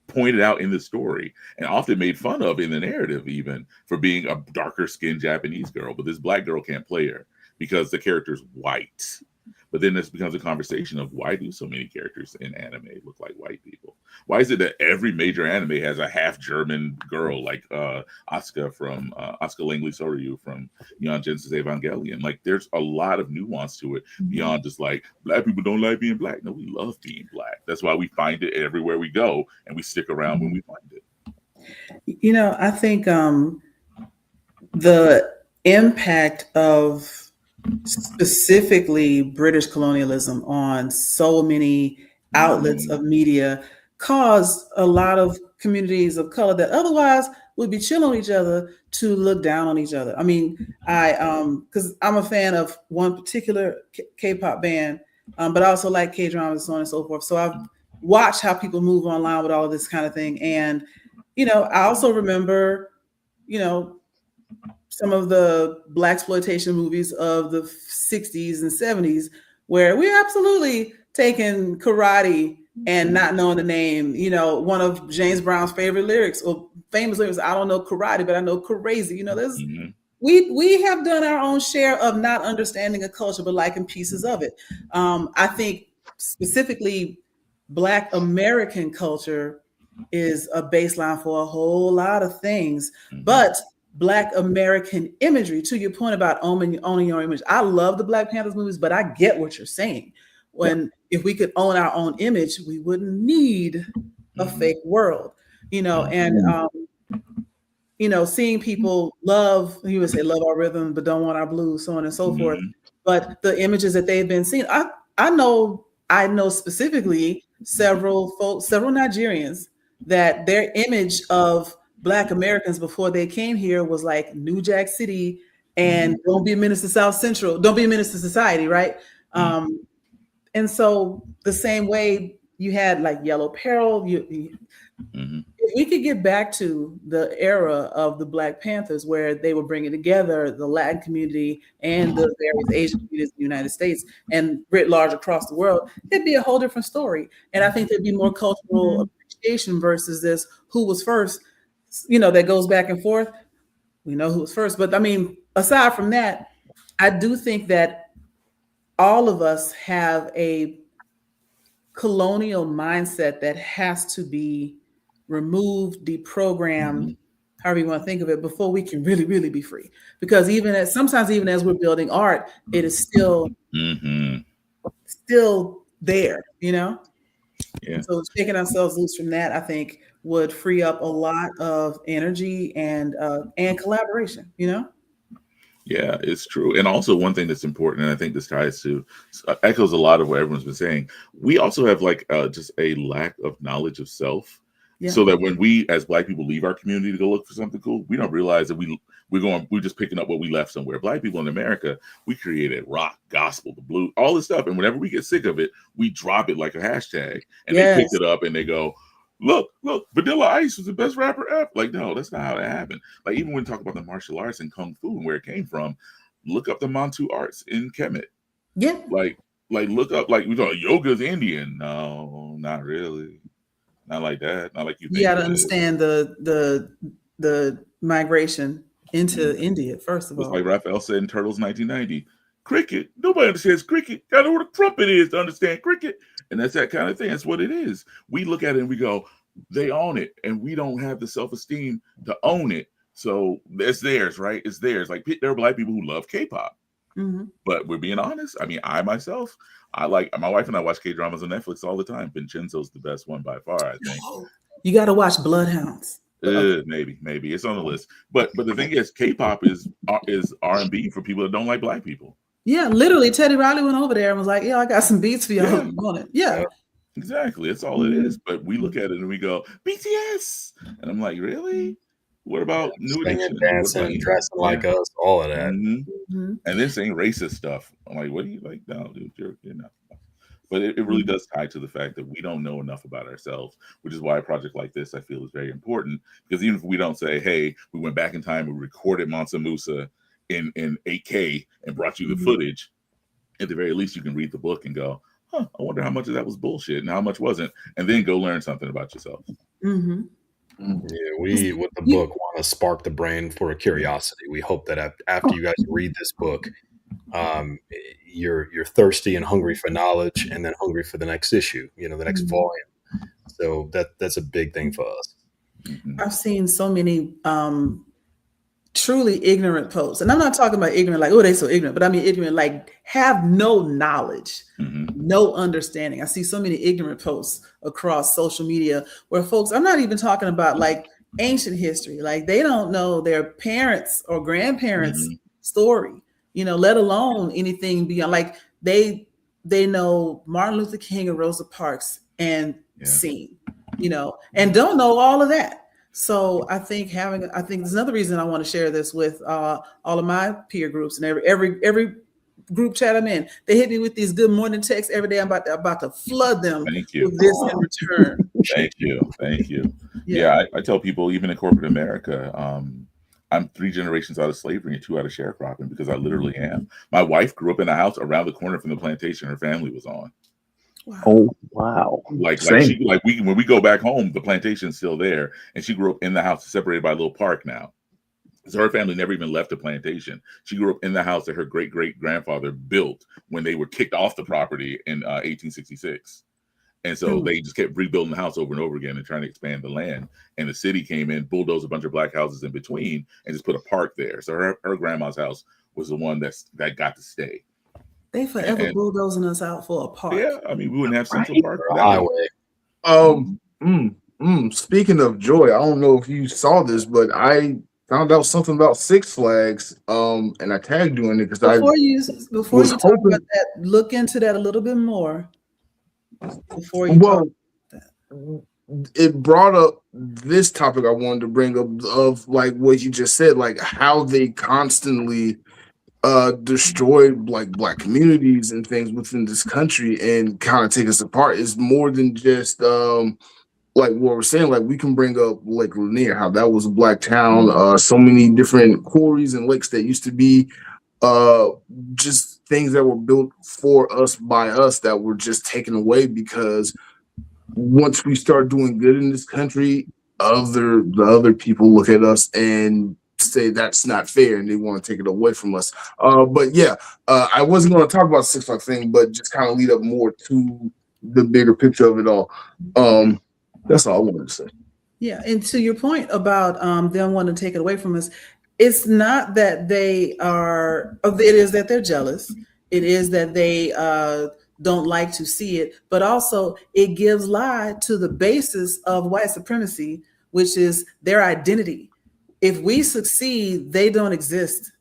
pointed out in the story and often made fun of in the narrative, even for being a darker skinned Japanese girl. But this Black girl can't play her because the character's white. But then this becomes a conversation of, why do so many characters in anime look like white people? Why is it that every major anime has a half German girl like Asuka Langley Soryu from Neon Genesis Evangelion? Like, there's a lot of nuance to it beyond just like, Black people don't like being Black. No, we love being Black. That's why we find it everywhere we go, and we stick around when we find it. I think the impact of specifically British colonialism on so many outlets of media caused a lot of communities of color that otherwise would be chilling on each other to look down on each other. I mean, because I'm a fan of one particular K-pop band, but I also like K-dramas and so on and so forth. So I've watched how people move online with all of this kind of thing. And, I also remember, some of the blaxploitation movies of the 60s and 70s, where we're absolutely taking karate and not knowing the name. One of James Brown's favorite lyrics or famous lyrics, I don't know karate, but I know crazy. There's we have done our own share of not understanding a culture, but liking pieces of it. I think specifically Black American culture is a baseline for a whole lot of things, but Black American imagery, to your point about owning your image. I love the Black Panthers movies, but I get what you're saying. If we could own our own image, we wouldn't need a fake world. you know, and seeing people he would say love our rhythm, but don't want our blues, so on and so forth. But the images that they've been seeing, I know specifically several Nigerians that their image of Black Americans before they came here was like New Jack City and don't be a menace to South Central, don't be a menace to society, right? And so the same way you had like Yellow Peril, if we could get back to the era of the Black Panthers where they were bringing together the Latin community and the various Asian communities in the United States and writ large across the world, it'd be a whole different story. And I think there'd be more cultural appreciation versus this who was first, that goes back and forth. We know who was first. But I mean, aside from that, I do think that all of us have a colonial mindset that has to be removed, deprogrammed, however you want to think of it, before we can really, really be free. Because sometimes even as we're building art, it is still there, Yeah. So taking ourselves loose from that, I think, would free up a lot of energy and collaboration, Yeah, it's true. And also one thing that's important, and I think this echoes a lot of what everyone's been saying. We also have just a lack of knowledge of self. Yeah. So that when we as Black people leave our community to go look for something cool, we don't realize that we're just picking up what we left somewhere. Black people in America, we created rock, gospel, the blues, all this stuff. And whenever we get sick of it, we drop it like a hashtag. And they pick it up and they go, look, Vanilla Ice was the best rapper ever. Like, no, that's not how that happened. Like, even when we talk about the martial arts and Kung Fu and where it came from, look up the Mantu arts in Kemet. Yeah. Like look up, we thought yoga's Indian. No, not really. Not like that. Not like you think. You got to understand the migration into India, first of all. Like Raphael said in Turtles 1990, cricket. Nobody understands cricket. Got to know what a trumpet is to understand cricket. And that's that kind of thing. That's what it is. We look at it and we go, they own it. And we don't have the self-esteem to own it. So it's theirs, right? It's theirs. Like, there are Black people who love K-pop. But we're being honest. I mean, my wife and I watch K-dramas on Netflix all the time. Vincenzo's the best one by far, I think. You got to watch Bloodhounds. Maybe it's on the list. But the thing is, K-pop is R&B for people that don't like Black people. Yeah, literally, Teddy Riley went over there and was like, "Yeah, I got some beats for y'all." Yeah. Yeah, exactly. That's all it is. But we look at it and we go, BTS, and I'm like, really? What about New Edition? Dancing, dressing like us, all of that, and then saying racist stuff. I'm like, what do you like? No, dude, you're not. But it really does tie to the fact that we don't know enough about ourselves, which is why a project like this, I feel, is very important. Because even if we don't say, hey, we went back in time, we recorded Mansa Musa in 8K and brought you the footage, at the very least, you can read the book and go, I wonder how much of that was bullshit and how much wasn't, and then go learn something about yourself. Yeah, we, with the book, want to spark the brain for a curiosity. We hope that after you guys read this book, you're thirsty and hungry for knowledge, and then hungry for the next issue, the next volume. So that's a big thing for us. I've seen so many truly ignorant posts, and I'm not talking about ignorant like, oh, they so ignorant, but I mean ignorant like have no knowledge, no understanding. I see so many ignorant posts across social media where folks, I'm not even talking about like ancient history, like they don't know their parents or grandparents' story, let alone anything beyond. Like they know Martin Luther King and Rosa Parks and scene, and don't know all of that. So I think there's another reason I want to share this with all of my peer groups and every group chat I'm in. They hit me with these good morning texts every day. I'm about to flood them with this in return. Thank you. Yeah, I tell people, even in corporate America, I'm 3 generations out of slavery and 2 out of sharecropping, because I literally am. My wife grew up in a house around the corner from the plantation her family was on. Wow. Oh, wow. When we go back home, the plantation's still there, and she grew up in the house separated by a little park now. So her family never even left the plantation. She grew up in the house that her great-great-grandfather built when they were kicked off the property in 1866. And so they just kept rebuilding the house over and over again and trying to expand the land. And the city came in, bulldozed a bunch of Black houses in between, and just put a park there. So her grandma's house was the one that got to stay. They forever bulldozing us out for a park. Yeah, I mean, we wouldn't have Central Park. Highway. Speaking of joy, I don't know if you saw this, but I found out something about Six Flags. And I tagged you in it because I Before you was talk about hoping. that, look into that a little bit more before you talk Well, about that. it brought up this topic I wanted to bring up of like what you just said, like how they constantly destroy like black communities and things within this country and kind of take us apart is more than just like what we're saying. Like we can bring up Lake Lanier, how that was a black town, so many different quarries and lakes that used to be uh just things that were built for us by us that were just taken away because once we start doing good in this country, the other people look at us and say that's not fair and they want to take it away from us. But yeah, I wasn't going to talk about the 6 o'clock thing, but just kind of lead up more to the bigger picture of it all. That's all I wanted to say. Yeah, and to your point about them wanting to take it away from us, it's not that they are. It is that they're jealous. It is that they don't like to see it, but also it gives lie to the basis of white supremacy, which is their identity. If we succeed, they don't exist.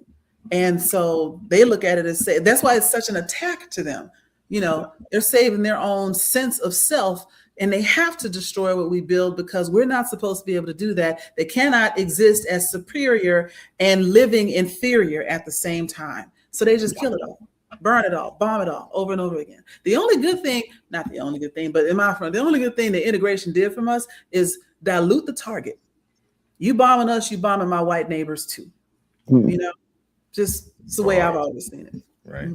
And so they look at it and say, that's why it's such an attack to them. You know, they're saving their own sense of self and they have to destroy what we build because we're not supposed to be able to do that. They cannot exist as superior and living inferior at the same time. So they just kill it all, burn it all, bomb it all over and over again. The only good thing, not the only good thing, but in my front, the only good thing the integration did from us is dilute the target. You bombing us, you bombing my white neighbors too. You know, just it's the way I've always seen it. Right.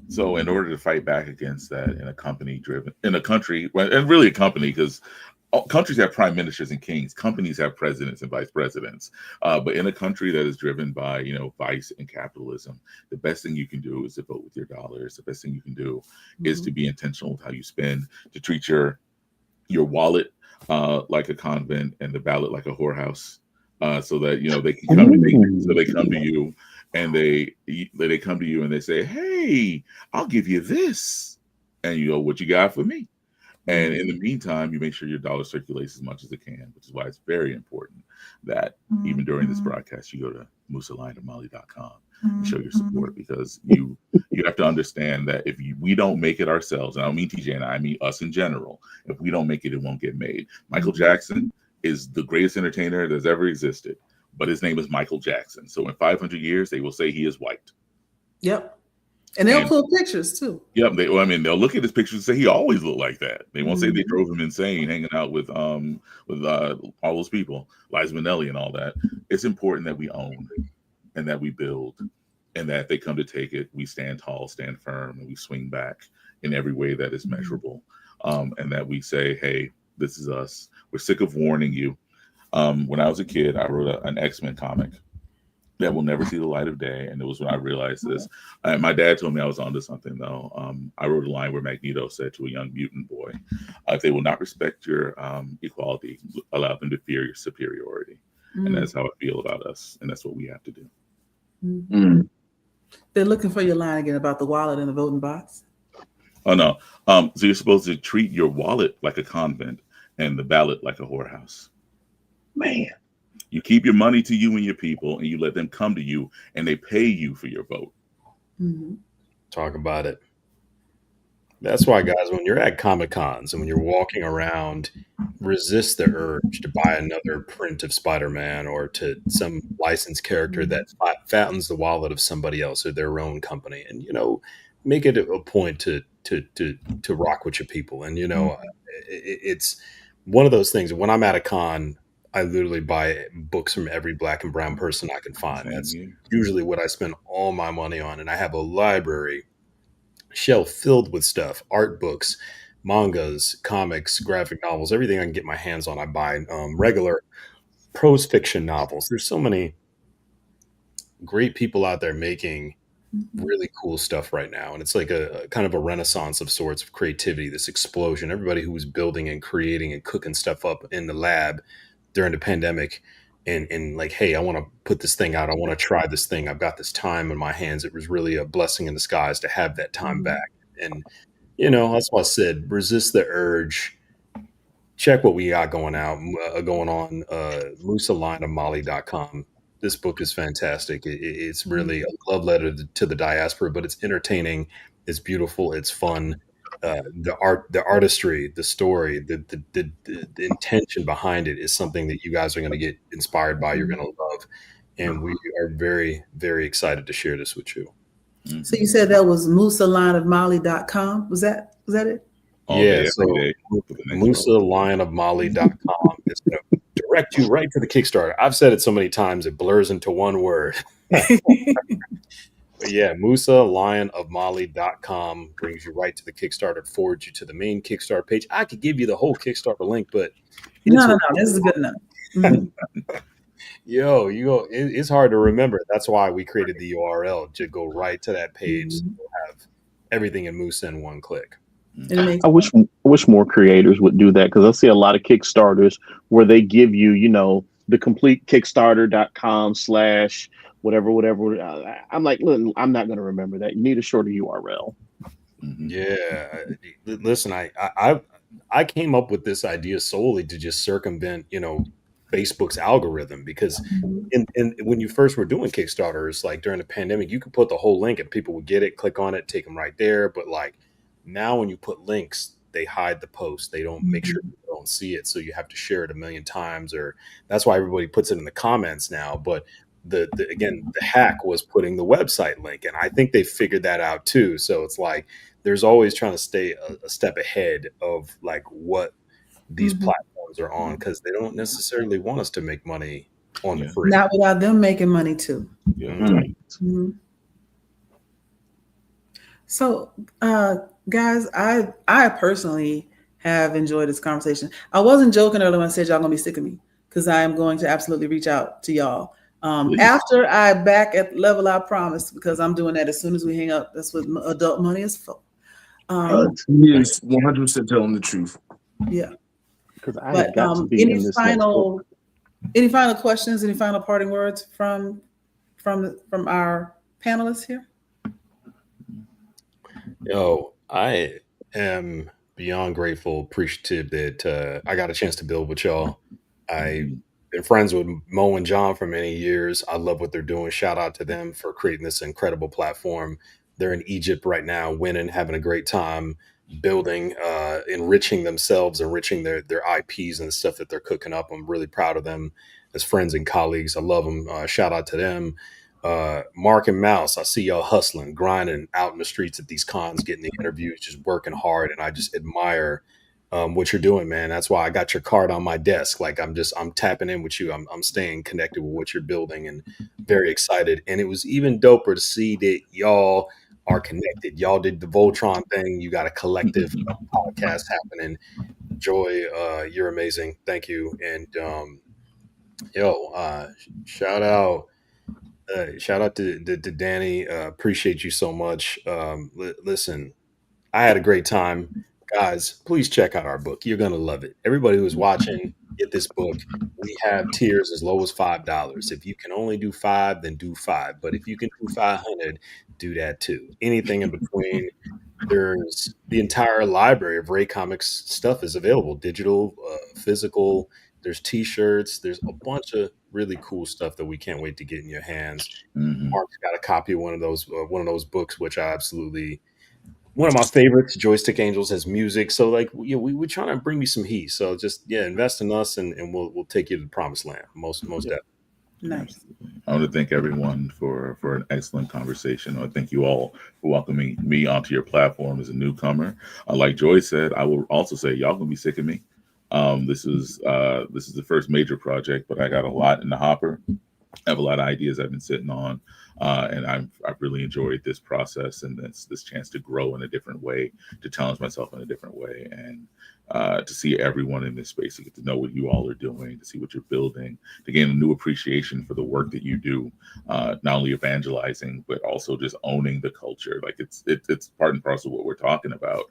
So in order to fight back against that in a country, and really a company, because countries have prime ministers and kings, companies have presidents and vice presidents. But in a country that is driven by, vice and capitalism, the best thing you can do is to vote with your dollars. The best thing you can do is to be intentional with how you spend, to treat your wallet like a convent and the ballot like a whorehouse. So that they can come to you and they come to you and they say, "Hey, I'll give you this," and you go, "What you got for me?" And in the meantime, you make sure your dollar circulates as much as it can, which is why it's very important that even during this broadcast, you go to musalionofmali.com and show your support, because you have to understand that if we don't make it ourselves, and I don't mean TJ and I mean us in general, if we don't make it, it won't get made. Michael Jackson is the greatest entertainer that's ever existed, but his name is Michael Jackson. So in 500 years, they will say he is white. Yep. And they'll pull pictures too. Yep. They'll look at his pictures and say he always looked like that. They won't say they drove him insane hanging out with all those people, Liza Minnelli and all that. It's important that we own and that we build, and that if they come to take it, we stand tall, stand firm, and we swing back in every way that is measurable. And that we say, hey, this is us. We're sick of warning you. When I was a kid, I wrote an X-Men comic that will never see the light of day. And it was when I realized this. My dad told me I was onto something, though. I wrote a line where Magneto said to a young mutant boy, if they will not respect your equality, allow them to fear your superiority. And that's how I feel about us. And that's what we have to do. They're looking for your line again about the wallet in the voting box. Oh, no. So you're supposed to treat your wallet like a convent and the ballot like a whorehouse. Man. You keep your money to you and your people, and you let them come to you, and they pay you for your vote. Talk about it. That's why, guys, when you're at Comic Cons and when you're walking around, resist the urge to buy another print of Spider-Man or to some licensed character that fattens the wallet of somebody else or their own company, and make it a point to rock with your people. And it's one of those things. When I'm at a con, I literally buy books from every black and brown person I can find. That's usually what I spend all my money on. And I have a library shelf filled with stuff, art books, mangas, comics, graphic novels, everything I can get my hands on. I buy regular prose fiction novels. There's so many great people out there making really cool stuff right now. And it's like a kind of a renaissance of sorts of creativity, this explosion. Everybody who was building and creating and cooking stuff up in the lab during the pandemic and like, hey, I want to put this thing out. I want to try this thing. I've got this time in my hands. It was really a blessing in disguise to have that time back. And, that's why I said, resist the urge check what we got going on. MusaLionofMali.com. This book is fantastic. It's really a love letter to the diaspora, but it's entertaining. It's beautiful. It's fun. The artistry, the story, the intention behind it is something that you guys are going to get inspired by. You're going to love, and we are very, very excited to share this with you. So you said that was MusaLionofMali.com. Was that it? All day, every day. MusaLionofMali.com is going to direct you right to the Kickstarter. I've said it so many times it blurs into one word. But yeah, MusaLionofMali.com brings you right to the Kickstarter, forwards you to the main Kickstarter page. I could give you the whole Kickstarter link, but no, this is good enough. It's hard to remember. That's why we created the URL to go right to that page. So you'll have everything in Musa in one click. I wish more creators would do that, because I see a lot of Kickstarters where they give you, the complete Kickstarter.com/ whatever. I'm like, look, I'm not going to remember that. You need a shorter URL. Yeah, listen, I came up with this idea solely to just circumvent, Facebook's algorithm, because when you first were doing Kickstarters, like during the pandemic, you could put the whole link and people would get it, click on it, take them right there. But like now, when you put links, they hide the post. They don't make sure people don't see it, so you have to share it a million times. Or that's why everybody puts it in the comments now. But the hack was putting the website link, and I think they figured that out too. So it's like there's always trying to stay a step ahead of like what these platforms are on, because they don't necessarily want us to make money on the free. Not without them making money too. So, guys, I personally have enjoyed this conversation. I wasn't joking earlier when I said y'all gonna be sick of me, because I am going to absolutely reach out to y'all. After I back at the level I promised, because I'm doing that as soon as we hang up. That's what adult money is for. He is 100% telling the truth. Yeah. Because I have got to be in this any final questions? Any final parting words from our panelists here? I am beyond grateful, appreciative that I got a chance to build with y'all. I've been friends with Mo and John for many years. I love what they're doing. Shout out to them for creating this incredible platform. They're in Egypt right now, winning, having a great time, building, enriching themselves, enriching their IPs and the stuff that they're cooking up. I'm really proud of them as friends and colleagues. I love them. Shout out to them. Mark and Mouse, I see y'all hustling, grinding out in the streets at these cons, getting the interviews, just working hard. And I just admire what you're doing, man. That's why I got your card on my desk. Like I'm tapping in with you. I'm staying connected with what you're building, and very excited. And it was even doper to see that y'all are connected. Y'all did the Voltron thing. You got a collective podcast happening. Joy, you're amazing. Thank you. And shout out to Danny. Appreciate you so much. Listen, I had a great time. Guys, please check out our book. You're going to love it. Everybody who's watching, get this book. We have tiers as low as $5. If you can only do 5, then do 5. But if you can do 500, do that too. Anything in between. There's the entire library of Ray Comics stuff is available, digital, physical. There's T-shirts. There's a bunch of really cool stuff that we can't wait to get in your hands. Mark's got a copy of one of those books, which I absolutely, one of my favorites. Joystick Angels has music, so like we're trying to bring you some heat. So just invest in us, and we'll take you to the promised land. Most definitely. Nice. I want to thank everyone for an excellent conversation. I want to thank you all for welcoming me onto your platform as a newcomer. Like Joy said, I will also say y'all gonna be sick of me. This is the first major project, but I got a lot in the hopper. I have a lot of ideas I've been sitting on, and I've really enjoyed this process and this chance to grow in a different way, to challenge myself in a different way, and to see everyone in this space, to get to know what you all are doing, to see what you're building, to gain a new appreciation for the work that you do, not only evangelizing but also just owning the culture. Like it's part and parcel of what we're talking about.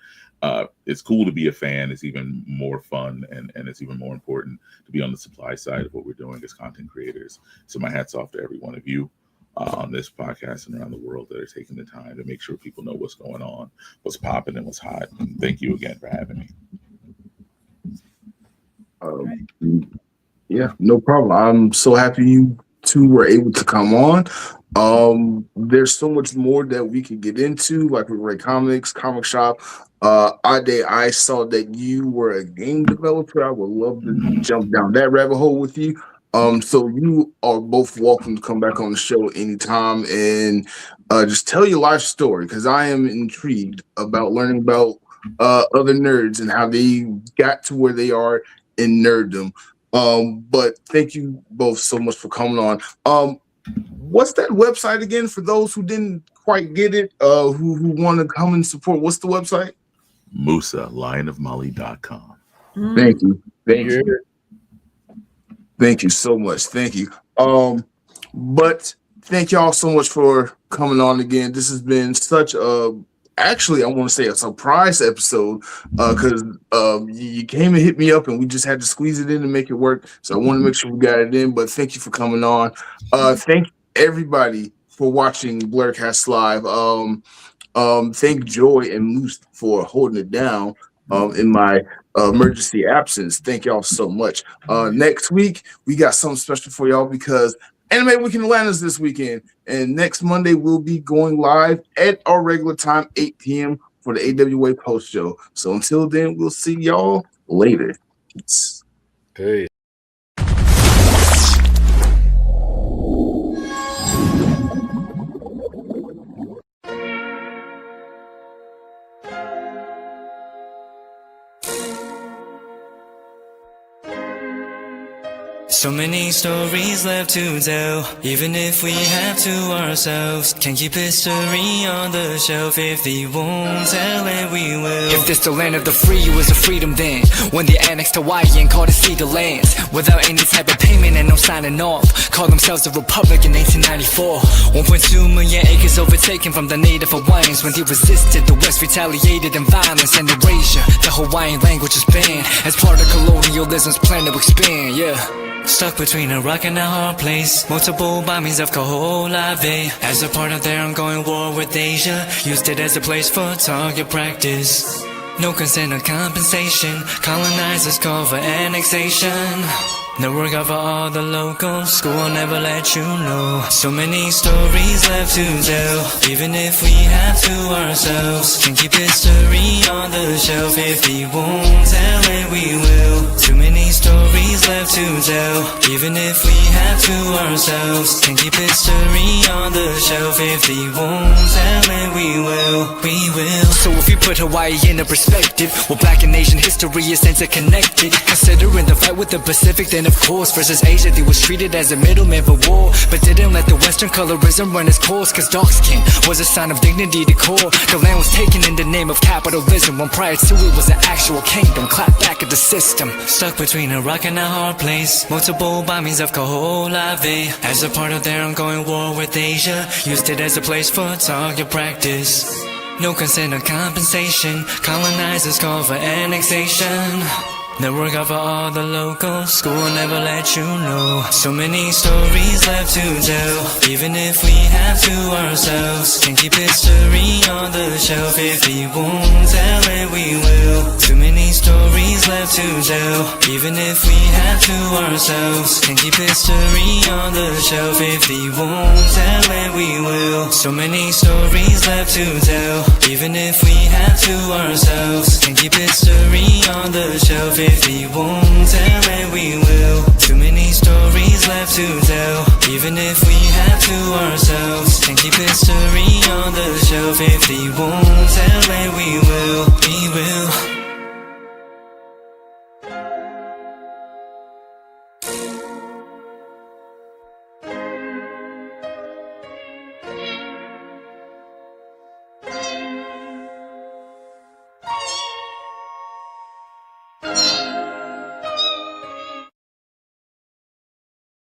It's cool to be a fan. It's even more fun, and it's even more important to be on the supply side of what we're doing as content creators. So my hat's off to every one of you on this podcast and around the world that are taking the time to make sure people know what's going on, what's popping, and what's hot. And thank you again for having me. Yeah, no problem. I'm so happy you two were able to come on. There's so much more that we can get into, like with Ray Comics, Comic Shop. Ade, I saw that you were a game developer. I would love to jump down that rabbit hole with you. So you are both welcome to come back on the show anytime and just tell your life story, because I am intrigued about learning about other nerds and how they got to where they are in nerddom. But thank you both so much for coming on. What's that website again for those who didn't quite get it, who want to come and support? What's the website? Musa, lionofmali.com. Thank you. Thank you so much. Thank you. But thank y'all so much for coming on again. This has been such actually, I want to say a surprise episode, because you came and hit me up and we just had to squeeze it in and make it work. So I want to make sure we got it in, but thank you for coming on. Thank everybody for watching Blerdkast Live. Thank Joy and Moose for holding it down in my emergency absence. Thank y'all so much. Next week, we got something special for y'all because Anime Week in Atlanta's this weekend. And next Monday, we'll be going live at our regular time, 8 p.m. for the AWA post show. So until then, we'll see y'all later. Peace. Peace. So many stories left to tell, even if we have to ourselves. Can keep history on the shelf. If they won't tell it, we will. If this the land of the free, it was a freedom then, when they annexed Hawaii and called it Cedar Lands, without any type of payment and no signing off. Called themselves a republic in 1894. 1.2 million acres overtaken from the native Hawaiians. When they resisted, the West retaliated in violence and erasure. The Hawaiian language is banned as part of colonialism's plan to expand, yeah. Stuck between a rock and a hard place. Multiple bombings of Kaho'olawe as a part of their ongoing war with Asia. Used it as a place for target practice. No consent or compensation. Colonizers call for annexation. No work out for all the locals. School will never let you know. So many stories left to tell, even if we have to ourselves. Can keep history on the shelf. If they won't tell it, we will. Too many stories left to tell, even if we have to ourselves. Can keep history on the shelf. If they won't tell it, we will. We will. So if you put Hawaii in a perspective, well, Black and Asian history is interconnected. Considering the fight with the Pacific, then of course, versus Asia, they was treated as a middleman for war, but didn't let the Western colorism run its course, cause dark skin was a sign of dignity to core. The land was taken in the name of capitalism, when prior to it was an actual kingdom. Clap back at the system. Stuck between a rock and a hard place. Multiple bombings of Kaho'olawe as a part of their ongoing war with Asia. Used it as a place for target practice. No consent or compensation. Colonizers call for annexation. No work out for all the locals. School will never let you know. So many stories left to tell, even if we have to ourselves. Can keep history on the shelf. If we won't tell it, we will. Too many stories left to tell, even if we have to ourselves. Can keep history on the shelf. If we won't tell it, we will. So many stories left to tell, even if we have to ourselves. Can keep history on the shelf. If we won't tell it, we will. Too many stories left to tell, even if we have to ourselves. Can keep history on the shelf. If we won't tell it, we will.